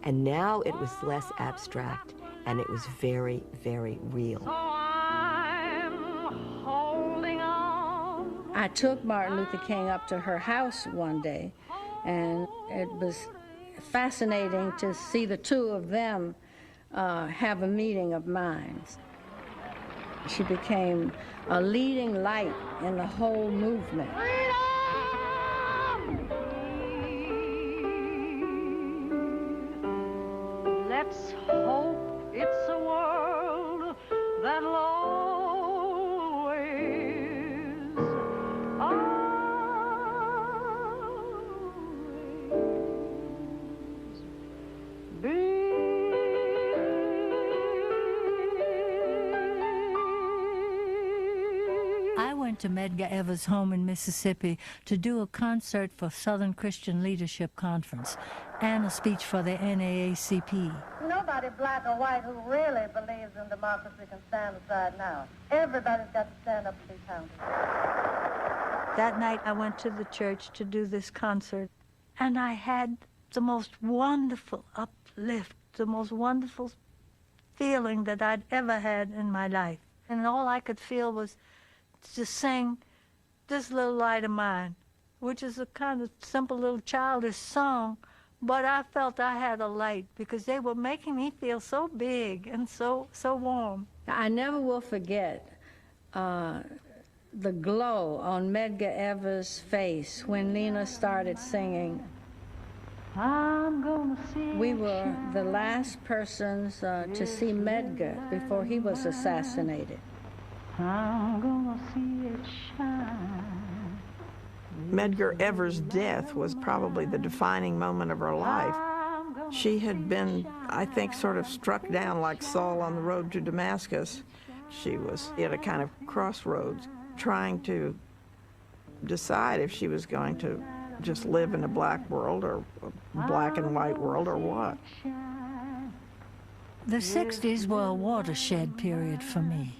And now it was less abstract, and it was very, very real. I took Martin Luther King up to her house one day, and it was fascinating to see the two of them have a meeting of minds. She became a leading light in the whole movement. Let's hope it's a world that'll always be. I went to Medgar Evers' home in Mississippi to do a concert for Southern Christian Leadership Conference and a speech for the NAACP. Nobody, black or white, who really believes in democracy can stand aside now. Everybody's got to stand up and be counted. That night I went to the church to do this concert, and I had the most wonderful uplift, the most wonderful feeling that I'd ever had in my life. And all I could feel was to sing This Little Light of Mine, which is a kind of simple little childish song, but I felt I had a light because they were making me feel so big and so warm. I never will forget the glow on Medgar Evers' face when Lena started singing. I'm gonna see We were the last persons to see Medgar before he was assassinated. I'm gonna see it shine. Medgar Evers' death was probably the defining moment of her life. She had been, I think, sort of struck down like Saul on the road to Damascus. She was at a kind of crossroads, trying to decide if she was going to just live in a black world or a black and white world or what. The 60s were a watershed period for me,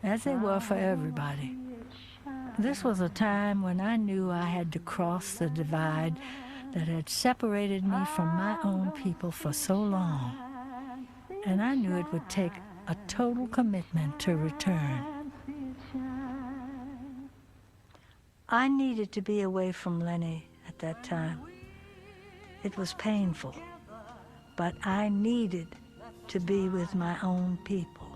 as they were for everybody. This was a time when I knew I had to cross the divide that had separated me from my own people for so long. And I knew it would take a total commitment to return. I needed to be away from Lenny at that time. It was painful, but I needed to be with my own people.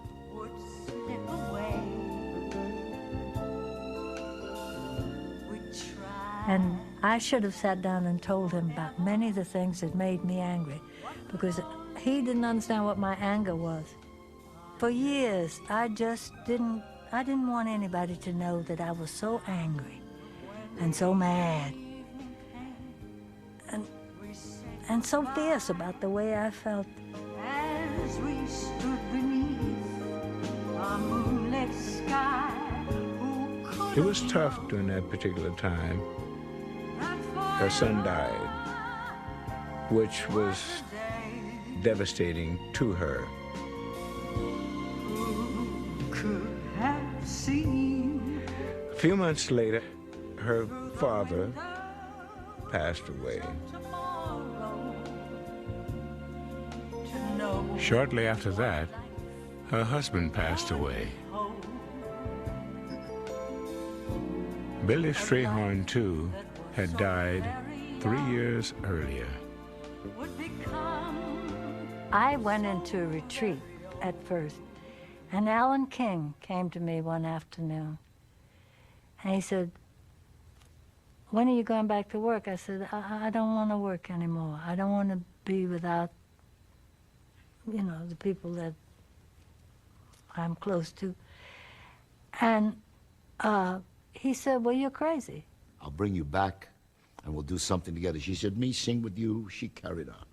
And I should have sat down and told him about many of the things that made me angry, because he didn't understand what my anger was. For years, I just didn't I didn't want anybody to know that I was so angry and so mad and so fierce about the way I felt. As we stood beneath a moonlit sky, it was tough during that particular time. Her son died, which was devastating to her. A few months later, her father passed away. Shortly after that, her husband passed away. Billie Strayhorn, too, had died 3 years earlier. I went into a retreat at first, and Alan King came to me one afternoon, and he said, "When are you going back to work?" I said, I don't want to work anymore. I don't want to be without, you know, the people that I'm close to. And he said, "Well, you're crazy." I'll bring you back, and we'll do something together. She said, "Me sing with you." She carried on.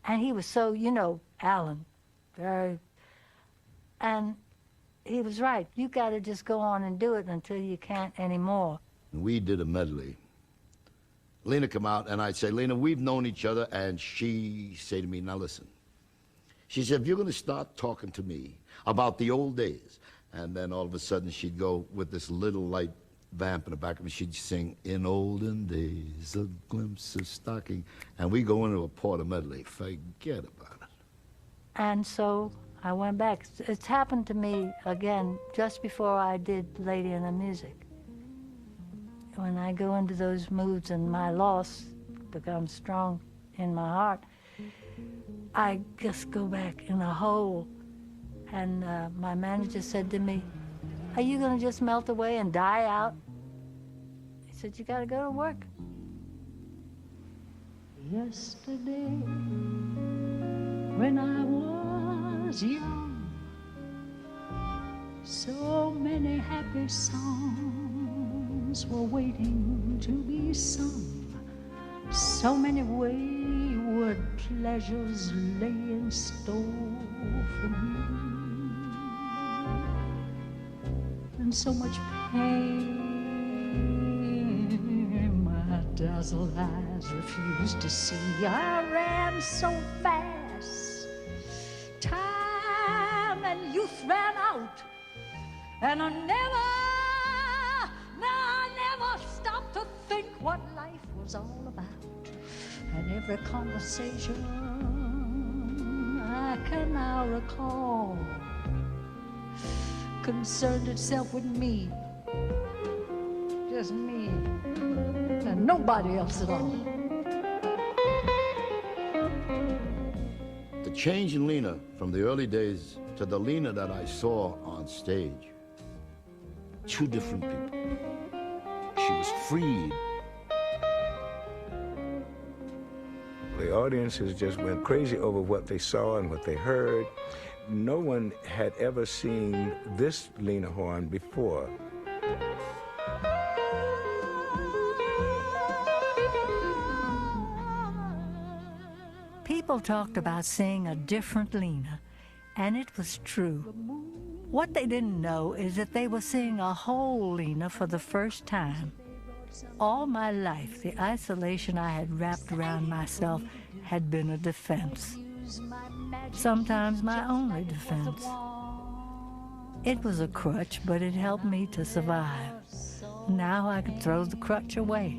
And he was so, you know, Alan, very, and he was right. You got to just go on and do it until you can't anymore. We did a medley. Lena come out, and I'd say, "Lena, we've known each other," and she say to me, "Now listen." She said, "If you're going to start talking to me about the old days," and then all of a sudden she'd go with this little light vamp in the back of me, she'd sing, "In olden days, a glimpse of stocking," and we go into a Porter medley. Forget about it. And so I went back. It's happened to me again just before I did Lady in the Music. When I go into those moods and my loss becomes strong in my heart, I just go back in a hole. And my manager said to me, "Are you going to just melt away and die out?" He said, "You got to go to work." Yesterday, when I was young, so many happy songs were waiting to be sung. So many wayward pleasures lay in store for me. And so much pain my dazzled eyes refused to see. I ran so fast, time and youth ran out, and I never stopped to think what life was all about. And every conversation I can now recall concerned itself with me, just me, and nobody else at all. The change in Lena from the early days to the Lena that I saw on stage, two different people. She was freed. The audiences just went crazy over what they saw and what they heard. No one had ever seen this Lena Horne before. People talked about seeing a different Lena, and it was true. What they didn't know is that they were seeing a whole Lena for the first time. All my life, the isolation I had wrapped around myself had been a defense. Sometimes my only defense. It was a crutch, but it helped me to survive. Now I could throw the crutch away.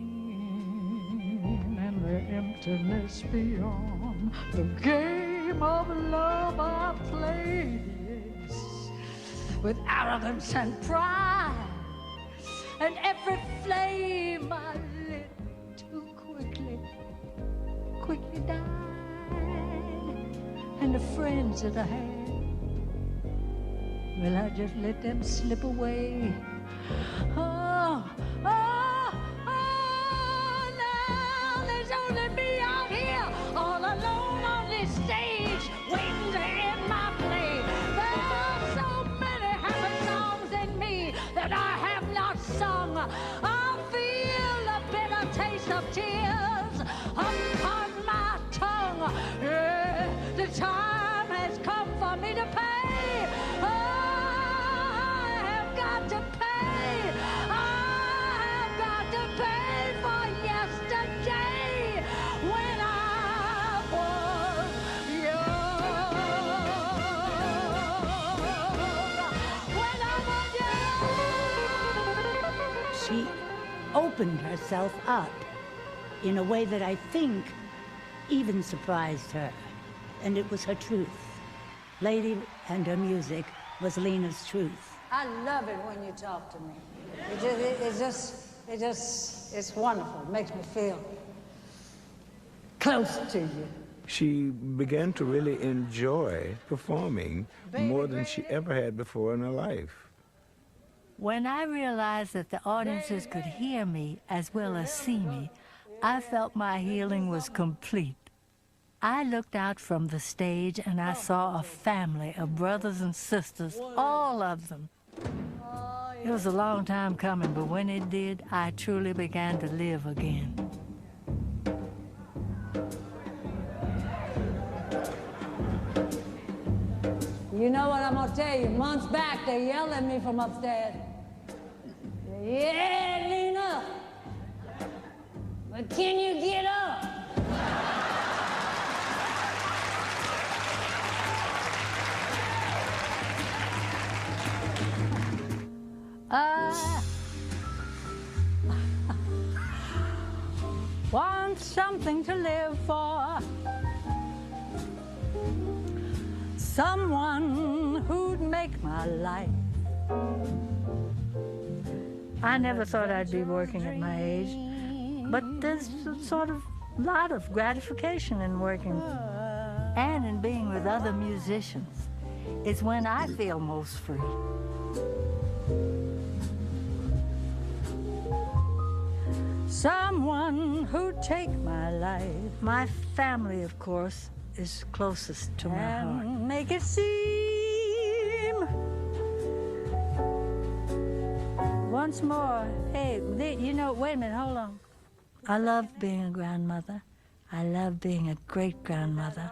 And the emptiness beyond the game of love I played, with arrogance and pride, and every flame I lit too quickly died. And the friends that I had, well, I just let them slip away. Oh, now there's only me out here, all alone on this stage, waiting to end my play. There are so many happy songs opened herself up in a way that I think even surprised her. And it was her truth. Lady and her music was Lena's truth. I love it when you talk to me. It's wonderful. It makes me feel close to you. She began to really enjoy performing more than she ever had before in her life. When I realized that the audiences could hear me as well as see me, I felt my healing was complete. I looked out from the stage and I saw a family of brothers and sisters, all of them. It was a long time coming, but when it did, I truly began to live again. You know what I'm gonna tell you? Months back, they yelled at me from upstairs. Yeah, Lena, but can you get up? Want something to live for. Someone who'd make my life. I never thought I'd be working at my age, but there's a sort of lot of gratification in working and in being with other musicians. It's when I feel most free. Someone who'd take my life. My family, of course, is closest to my heart. Make it seem once more. Hey, you know, wait a minute, hold on. I love being a grandmother. I love being a great-grandmother.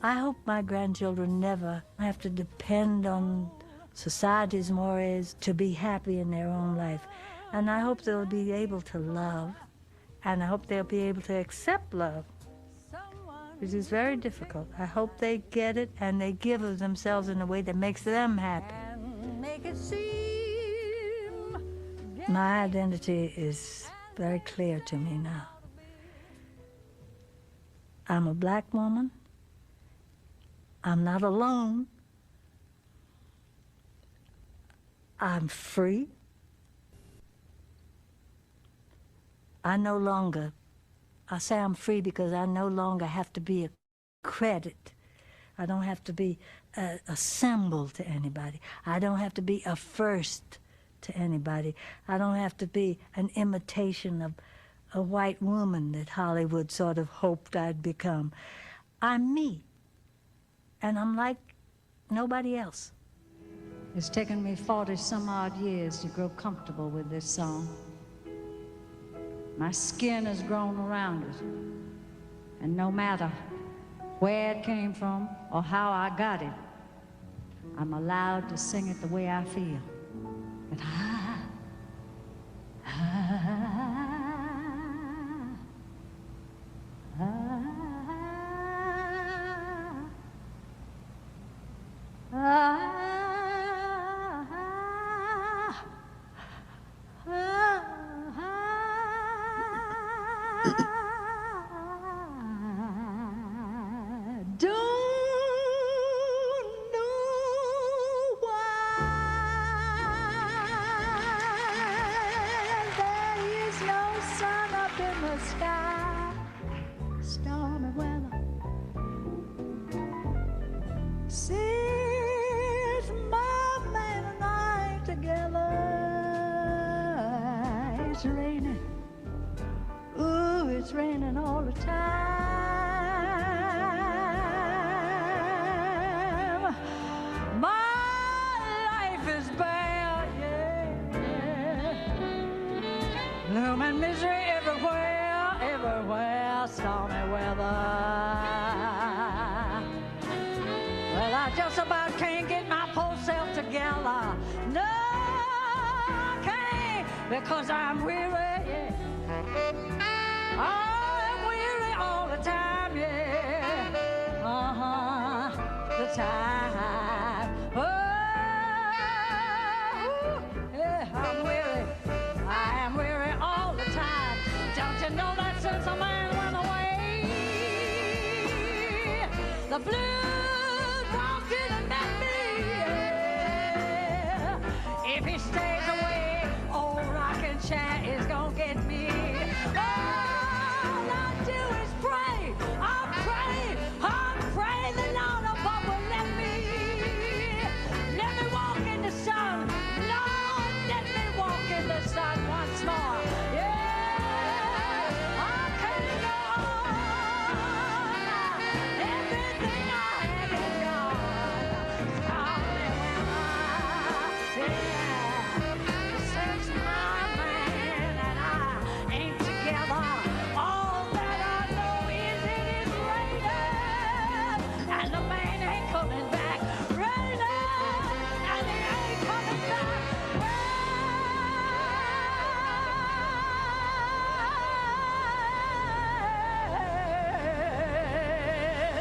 I hope my grandchildren never have to depend on society's mores to be happy in their own life. And I hope they'll be able to love, and I hope they'll be able to accept love, which is very difficult. I hope they get it and they give of themselves in a way that makes them happy. Make it seem. My identity is very clear to me now. I'm a black woman. I'm not alone. I'm free. I say I'm free because I no longer have to be a credit. I don't have to be a symbol to anybody. I don't have to be a first to anybody. I don't have to be an imitation of a white woman that Hollywood sort of hoped I'd become. I'm me, and I'm like nobody else. It's taken me 40-some-odd years to grow comfortable with this song. My skin has grown around it, and no matter where it came from or how I got it, I'm allowed to sing it the way I feel. But it's raining. Ooh, it's raining all the time. My life is bad, yeah. Gloom and misery everywhere, everywhere, stormy weather. Well, I just about can't get my poor self together. No, I can't, because I'm weary. I'm weary all the time, yeah. The time. Oh, yeah, I'm weary. I am weary all the time. The blues walked in and met me. Yeah. If he stays away, old rockin' chair is gonna get me. All I do is pray. I pray the Lord above will let me walk in the sun. Lord, let me walk in the sun once more. Yeah, I can't go on. Everything I have is gone. Call me when since my man and I ain't together, all that I know is it is raining, and the man ain't coming back. Raining, and he ain't coming back.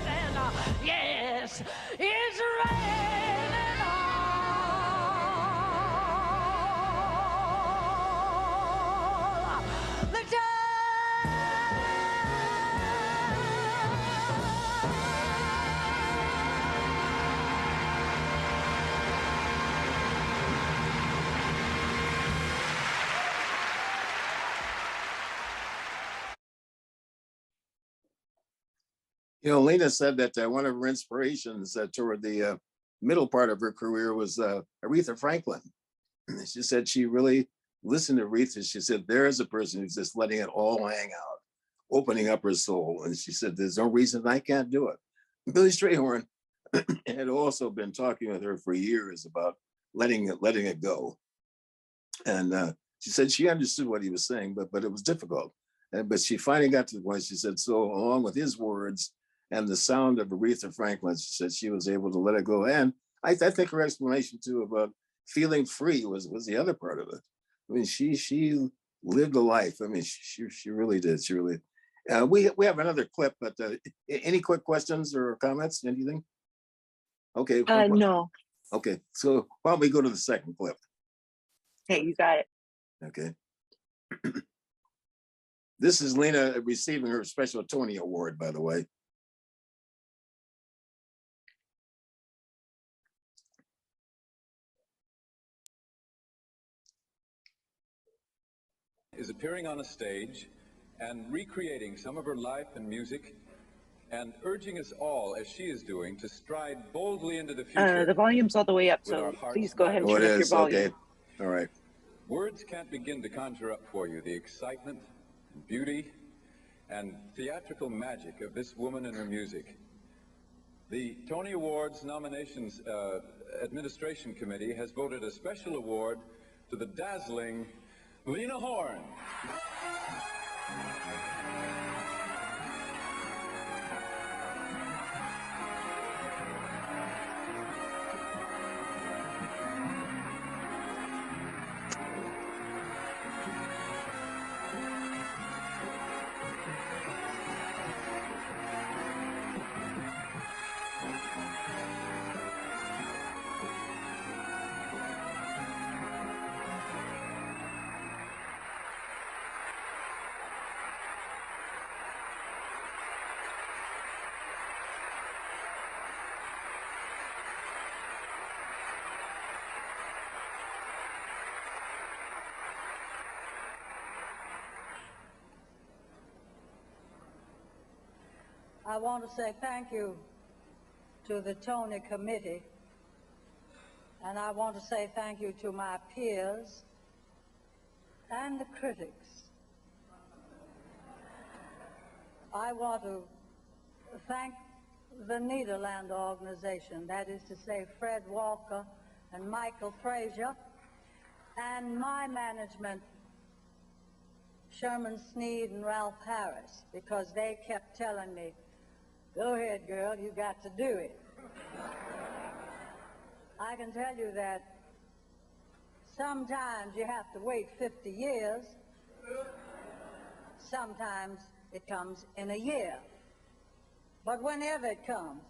And yes, it's raining all the time. You know, Lena said that one of her inspirations toward the middle part of her career was Aretha Franklin. She said she really listened to Aretha. She said, there is a person who's just letting it all hang out, opening up her soul. And she said, there's no reason I can't do it. Billy Strayhorn had also been talking with her for years about letting it go. And she said she understood what he was saying, but it was difficult. But she finally got to the point, she said, so along with his words and the sound of Aretha Franklin, she said she was able to let it go. And I think her explanation too about feeling free was the other part of it. I mean, she lived a life. I mean, she really did. She really. We have another clip, but any quick questions or comments? Anything? Okay. No. Okay, so why don't we go to the second clip? Okay, you got it. Okay. This is Lena receiving her special Tony Award, by the way. Is appearing on a stage and recreating some of her life and music and urging us all, as she is doing, to stride boldly into the future. The volume's all the way up, so please go ahead and turn up your volume. Okay. All right. Words can't begin to conjure up for you the excitement, beauty, and theatrical magic of this woman and her music. The Tony Awards Nominations Administration Committee has voted a special award to the dazzling Lena Horne. I want to say thank you to the Tony Committee, and I want to say thank you to my peers and the critics. I want to thank the Nederland organization, that is to say Fred Walker and Michael Frazier, and my management, Sherman Sneed and Ralph Harris, because they kept telling me, go ahead, girl, you got to do it. I can tell you that sometimes you have to wait 50 years. Sometimes it comes in a year. But whenever it comes,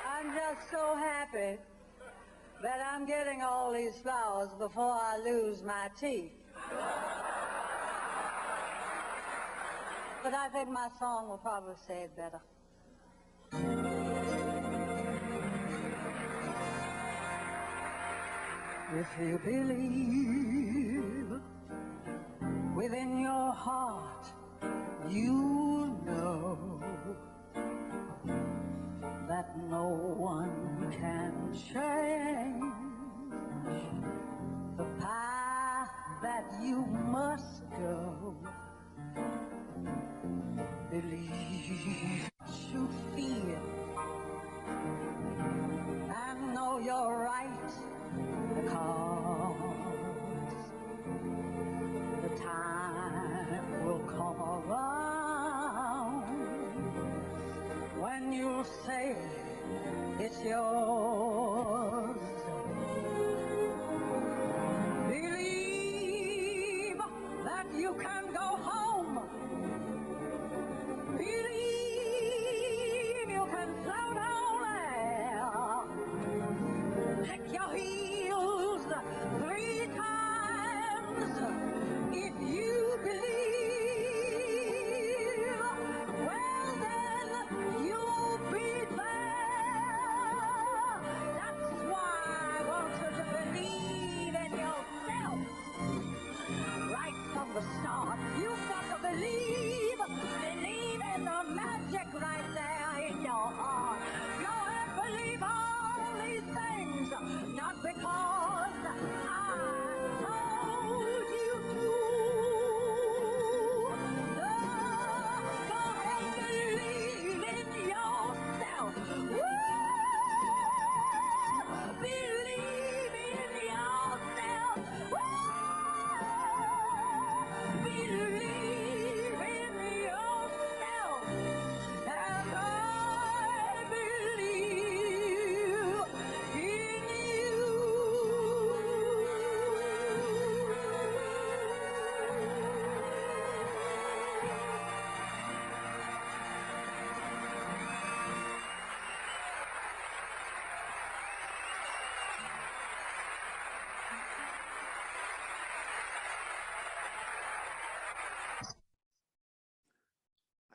I'm just so happy Bet I'm getting all these flowers before I lose my teeth. But I think my song will probably say it better. If you believe within your heart, you know that no one can change the path that you must go. Believe what you feel and know you're right, because the time will come around when you'll say it's yours. Believe that you can go home. Believe you can float down there. Kick your heels 3 times. If you believe, well then you'll be there. That's why I want you to believe in yourself. Right from the start, you've got to believe in the magic right there in your heart. Go and believe all these things, not because I told you to. Go and believe in yourself. Woo! Believe in yourself. Woo! Believe in yourself, and I believe in you.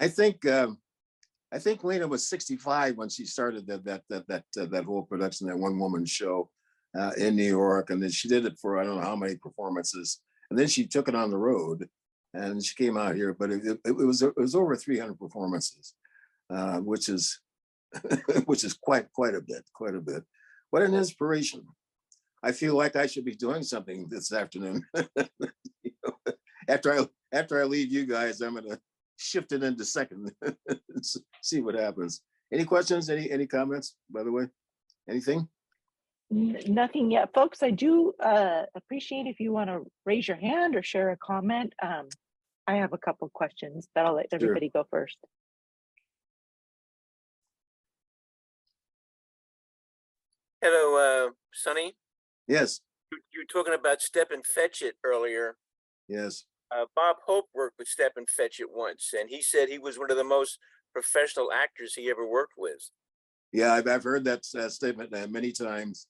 I think Lena was 65 when she started that whole production, that one woman show in New York, and then she did it for I don't know how many performances, and then she took it on the road, and she came out here. But it was over 300 performances, which is which is quite a bit. What an inspiration! I feel like I should be doing something this afternoon. After I leave you guys, I'm gonna shift it into second. See what happens. Any questions? Any comments? By the way, anything? Nothing yet, folks. I do appreciate if you want to raise your hand or share a comment. I have a couple questions, but I'll let everybody go first. Hello, Sonny. Yes. You were talking about Step and Fetch It earlier. Yes. Bob Hope worked with Step and Fetch It once, and he said he was one of the most professional actors he ever worked with. Yeah, I've heard that statement many times.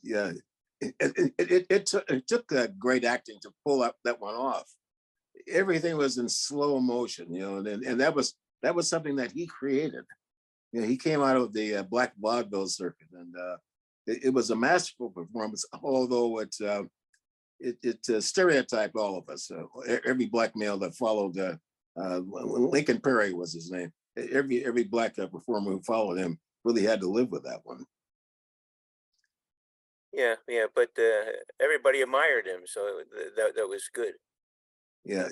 Yeah, it took great acting to pull up that one off. Everything was in slow motion, you know, and that was something that he created. You know, he came out of the black vaudeville circuit, and it was a masterful performance, although it stereotyped all of us. Every black male that followed Lincoln Perry was his name. Every black performer who followed him really had to live with that one. Yeah, but everybody admired him, so that was good. Yeah.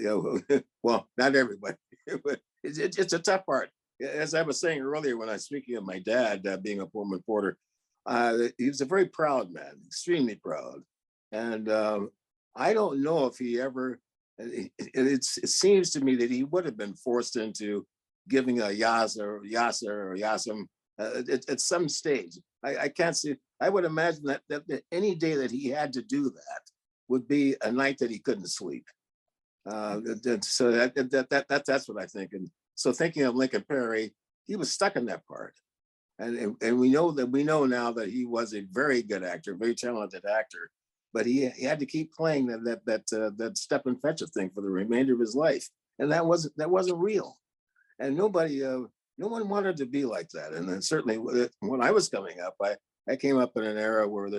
Well, not everybody, but it's a tough part. As I was saying earlier, when I was speaking of my dad being a Pullman porter, he was a very proud man, extremely proud, and I don't know if he ever. It seems to me that he would have been forced into giving a Yasser or Yassam at some stage. I can't see. I would imagine that any day that he had to do that would be a night that he couldn't sleep. So that's what I think. And so thinking of Lincoln Perry, he was stuck in that part. And we know now that he was a very good actor, very talented actor, but he had to keep playing that step and fetch thing for the remainder of his life, and that wasn't real, and no one wanted to be like that. And then certainly when I was coming up, I came up in an era where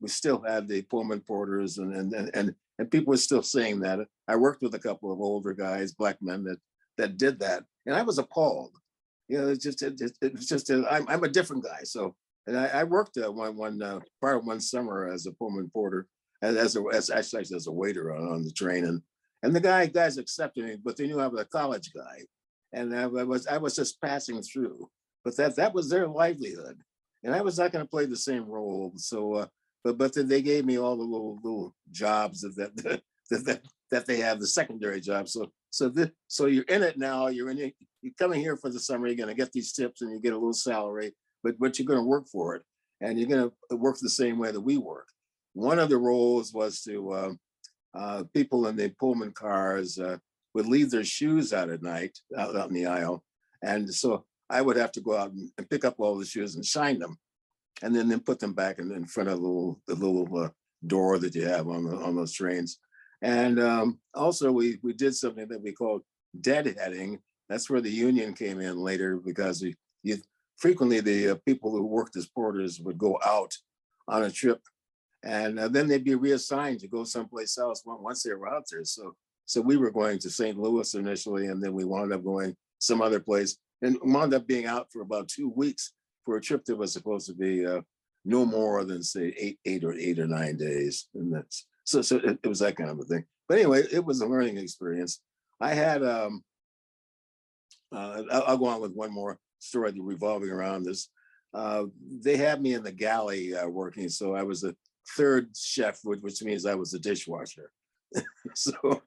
we still had the Pullman porters and people were still saying that. I worked with a couple of older guys, black men that did that, and I was appalled. You know, I'm a different guy. So, and I worked one summer as a Pullman porter, as a waiter on the train, and the guys accepted me, but they knew I was a college guy, and I was just passing through. But that was their livelihood, and I was not going to play the same role. So, but then they gave me all the little jobs that they have, the secondary jobs. So you're in it now. You're coming here for the summer. You're going to get these tips and you get a little salary, but you're going to work for it, and you're going to work the same way that we work. One of the roles was to people in the Pullman cars would leave their shoes out at night out in the aisle, and so I would have to go out and pick up all the shoes and shine them, and then put them back in front of the little door that you have on those trains. And also we did something that we called deadheading. That's where the union came in later, because frequently the people who worked as porters would go out on a trip, and then they'd be reassigned to go someplace else once they were out there. So we were going to St. Louis initially, and then we wound up going some other place, and wound up being out for about 2 weeks for a trip that was supposed to be no more than say eight or 9 days. And that's so it was that kind of a thing. But anyway, it was a learning experience. I had I'll go on with one more story revolving around this. They had me in the galley working, so I was a third chef, which means I was a dishwasher. So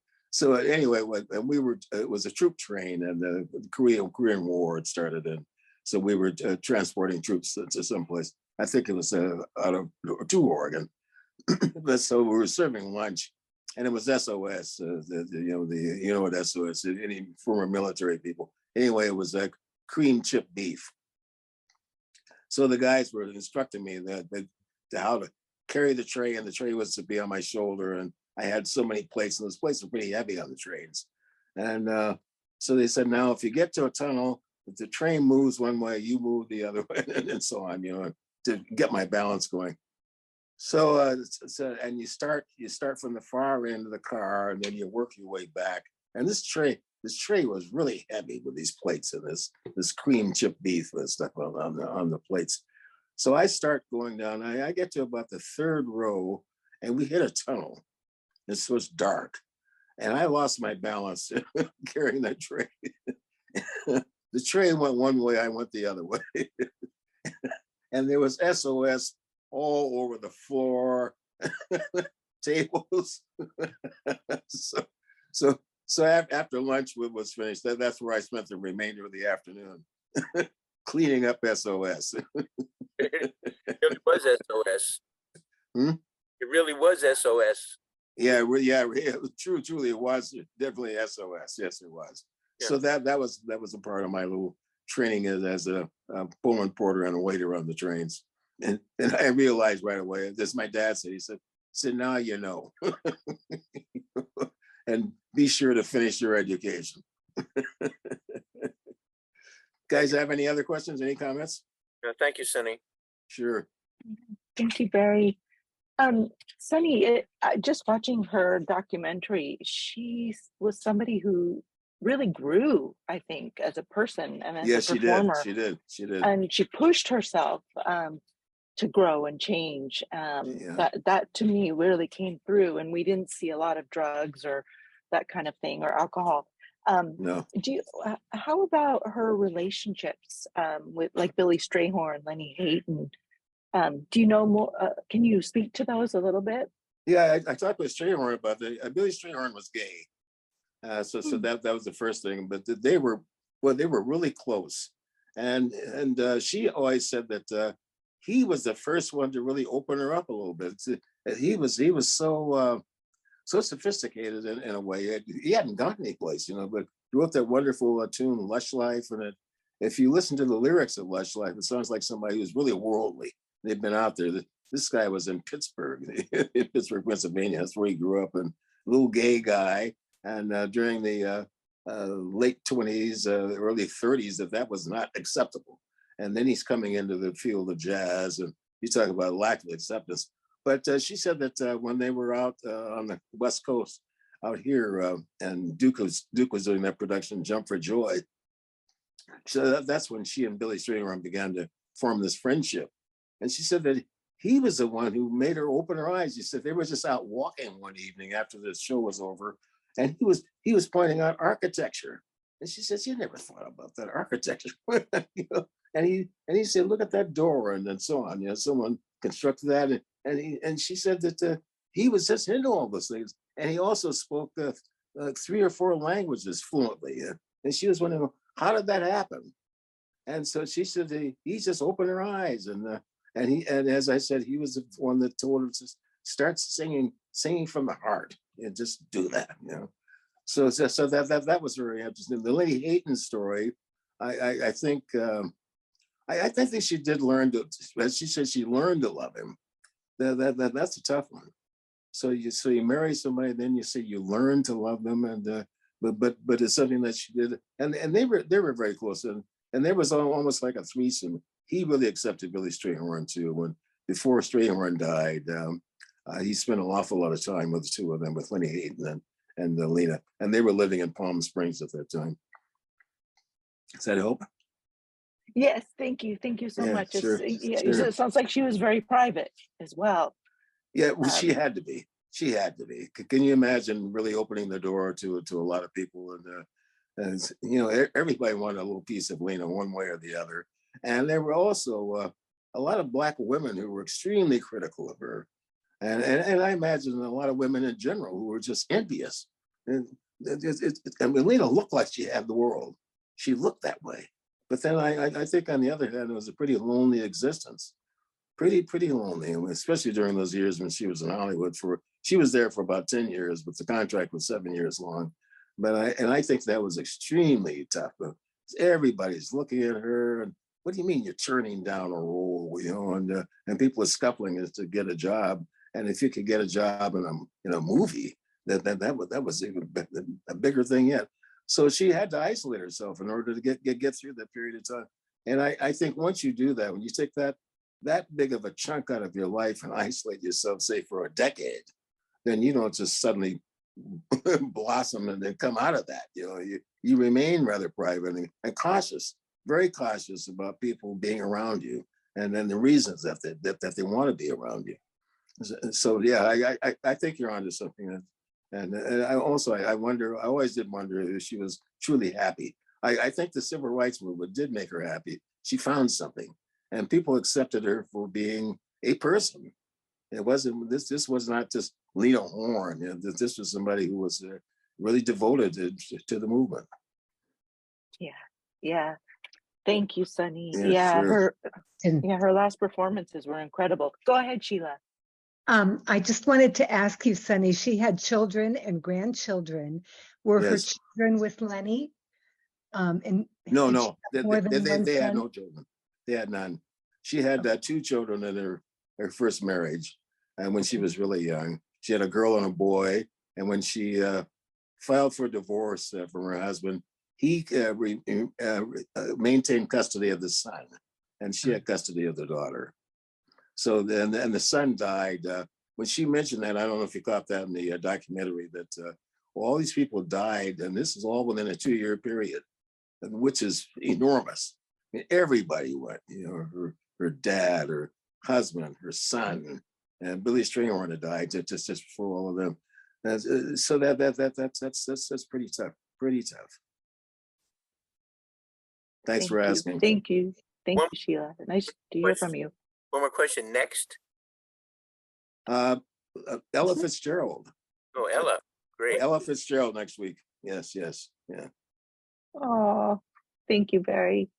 anyway, and it was a troop train, and the Korean War had started, and so we were transporting troops to someplace. I think it was to Oregon. But so we were serving lunch, and it was SOS. You know what SOS is, any former military people. Anyway, it was cream chip beef. So the guys were instructing me that how to carry the tray, and the tray was to be on my shoulder, and I had so many plates, and those plates were pretty heavy on the trains. And so they said, now if you get to a tunnel, if the train moves one way, you move the other way, and so on, to get my balance going. So and you start from the far end of the car, and then you work your way back. And this tray was really heavy with these plates and this cream chip beef and stuff on the plates. So I start going down. I get to about the third row, and we hit a tunnel. It was dark, and I lost my balance carrying that tray. The tray went one way, I went the other way. And there was SOS all over the floor, tables. So after lunch was finished, that's where I spent the remainder of the afternoon, cleaning up SOS. It really was SOS. It really was SOS. Yeah, truly it was definitely SOS. Yes, it was. Yeah. So that was a part of my little training as a Pullman porter and a waiter on the trains. And I realized right away, this my dad said, he said, now you know. And be sure to finish your education. Guys, have any other questions, any comments? Thank you, Sonny. Sure. Thank you, Barry. Sonny, just watching her documentary, she was somebody who really grew, I think, as a person and as a performer. She did. And she pushed herself to grow and change. That to me really came through, and we didn't see a lot of drugs or that kind of thing, or alcohol. No. How about her relationships with like Billy Strayhorn, Lenny Hayden? Do you know more? Can you speak to those a little bit? Yeah, I talked with Strayhorn about that. Billy Strayhorn was gay, so that was the first thing. But they were really close, and she always said that he was the first one to really open her up a little bit. He was so sophisticated in a way. He hadn't gone anyplace, but he wrote that wonderful tune "Lush Life," if you listen to the lyrics of Lush Life, it sounds like somebody who's really worldly. They've been out there. This guy was in Pittsburgh, in Pittsburgh, Pennsylvania. That's where he grew up, and a little gay guy. And during the late 20s, early 30s, that was not acceptable. And then he's coming into the field of jazz, and you talk about lack of acceptance. But she said that when they were out on the West Coast, out here, and Duke was doing that production, Jump for Joy. So that's when she and Billy Stringhorn began to form this friendship. And she said that he was the one who made her open her eyes. He said they were just out walking one evening after the show was over, and he was pointing out architecture. And she says, "You never thought about that architecture." You know? And he said, "Look at that door," and then so on. You know, someone constructed that, and she said that he was just into all those things, and he also spoke 3 or 4 languages fluently. And she was wondering, how did that happen? And so she said he just opened her eyes, and as I said, he was the one that told her to start singing from the heart and just do that, you know. So that was very interesting. The Lady Hayton story, I think that she did learn to, as she said, she learned to love him. That's a tough one. So you marry somebody, then you say you learn to love them, and but it's something that she did, and they were very close, and there was almost like a threesome. He really accepted Billy Stringhorn too. Before Stringhorn died, he spent an awful lot of time with the two of them, with Lenny Hayton and Lena, and they were living in Palm Springs at that time. Does that help? Yes, thank you so much. Sure, Sure. It sounds like she was very private as well. Yeah, well, she had to be. She had to be. Can you imagine really opening the door to a lot of people? And you know, everybody wanted a little piece of Lena one way or the other. And there were also a lot of Black women who were extremely critical of her. And I imagine a lot of women in general who were just envious. And I mean, Lena looked like she had the world. She looked that way. But then I think on the other hand, it was a pretty lonely existence. Pretty lonely, especially during those years when she was in Hollywood. She was there for about 10 years, but the contract was 7 years long. But I think that was extremely tough. Everybody's looking at her, and what do you mean you're turning down a role? You know, and people are scuffling to get a job. And if you could get a job in a movie, that was even a bigger thing yet. So she had to isolate herself in order to get through that period of time. And I think once you do that, when you take that big of a chunk out of your life and isolate yourself, say for a decade, then you don't just suddenly blossom and then come out of that. You know, you remain rather private and cautious, very cautious about people being around you, and then the reasons that they want to be around you. So yeah, I think you're onto something. And I always did wonder if she was truly happy. I think the civil rights movement did make her happy. She found something, and people accepted her for being a person. It wasn't this was not just Lena Horne. You know, this was somebody who was really devoted to the movement. Yeah. Thank you, Sonny. Yeah, sure. Her last performances were incredible. Go ahead, Sheila. I just wanted to ask you, Sonny, she had children and grandchildren. Were her children with Lenny? No. They had no children. They had none. She had 2 children in her first marriage, and when she was really young. She had a girl and a boy, and when she filed for divorce from her husband, he maintained custody of the son, and she had custody of the daughter. So then, and the son died. When she mentioned that, I don't know if you caught that in the documentary, that all these people died, and this is all within a 2-year period, which is enormous. I mean, everybody went, you know, her dad, her husband, her son, and Billy Stringhorn had died just before all of them. And so that's pretty tough. Pretty tough. Thanks for asking. Thank you, Sheila. Nice to hear from you. One more question. Next. Ella Fitzgerald. Oh, Ella. Great. Ella Fitzgerald next week. Yes. Yeah. Oh, thank you, Barry.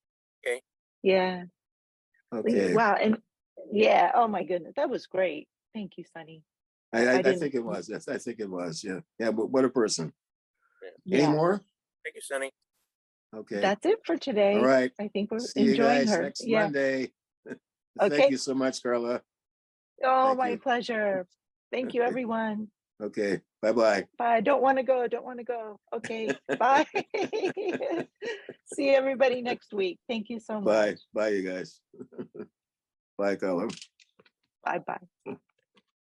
Okay. Yeah. Okay. Wow. And yeah, oh my goodness. That was great. Thank you, Sonny. I think it was. Yes, I think it was. Yeah. Yeah. But what a person. Yeah. Any more? Thank you, Sonny. Okay. That's it for today. All right. I think we're See you enjoying guys her. next Yeah. Monday. Okay. Thank you so much, Carla. Oh, Thank my you. pleasure. Thank you, everyone. Okay. Bye-bye. Bye. Don't want to go. Don't want to go. Okay. Bye. See everybody next week. Thank you so much. Bye. Bye, you guys. Bye, Carla. Bye-bye.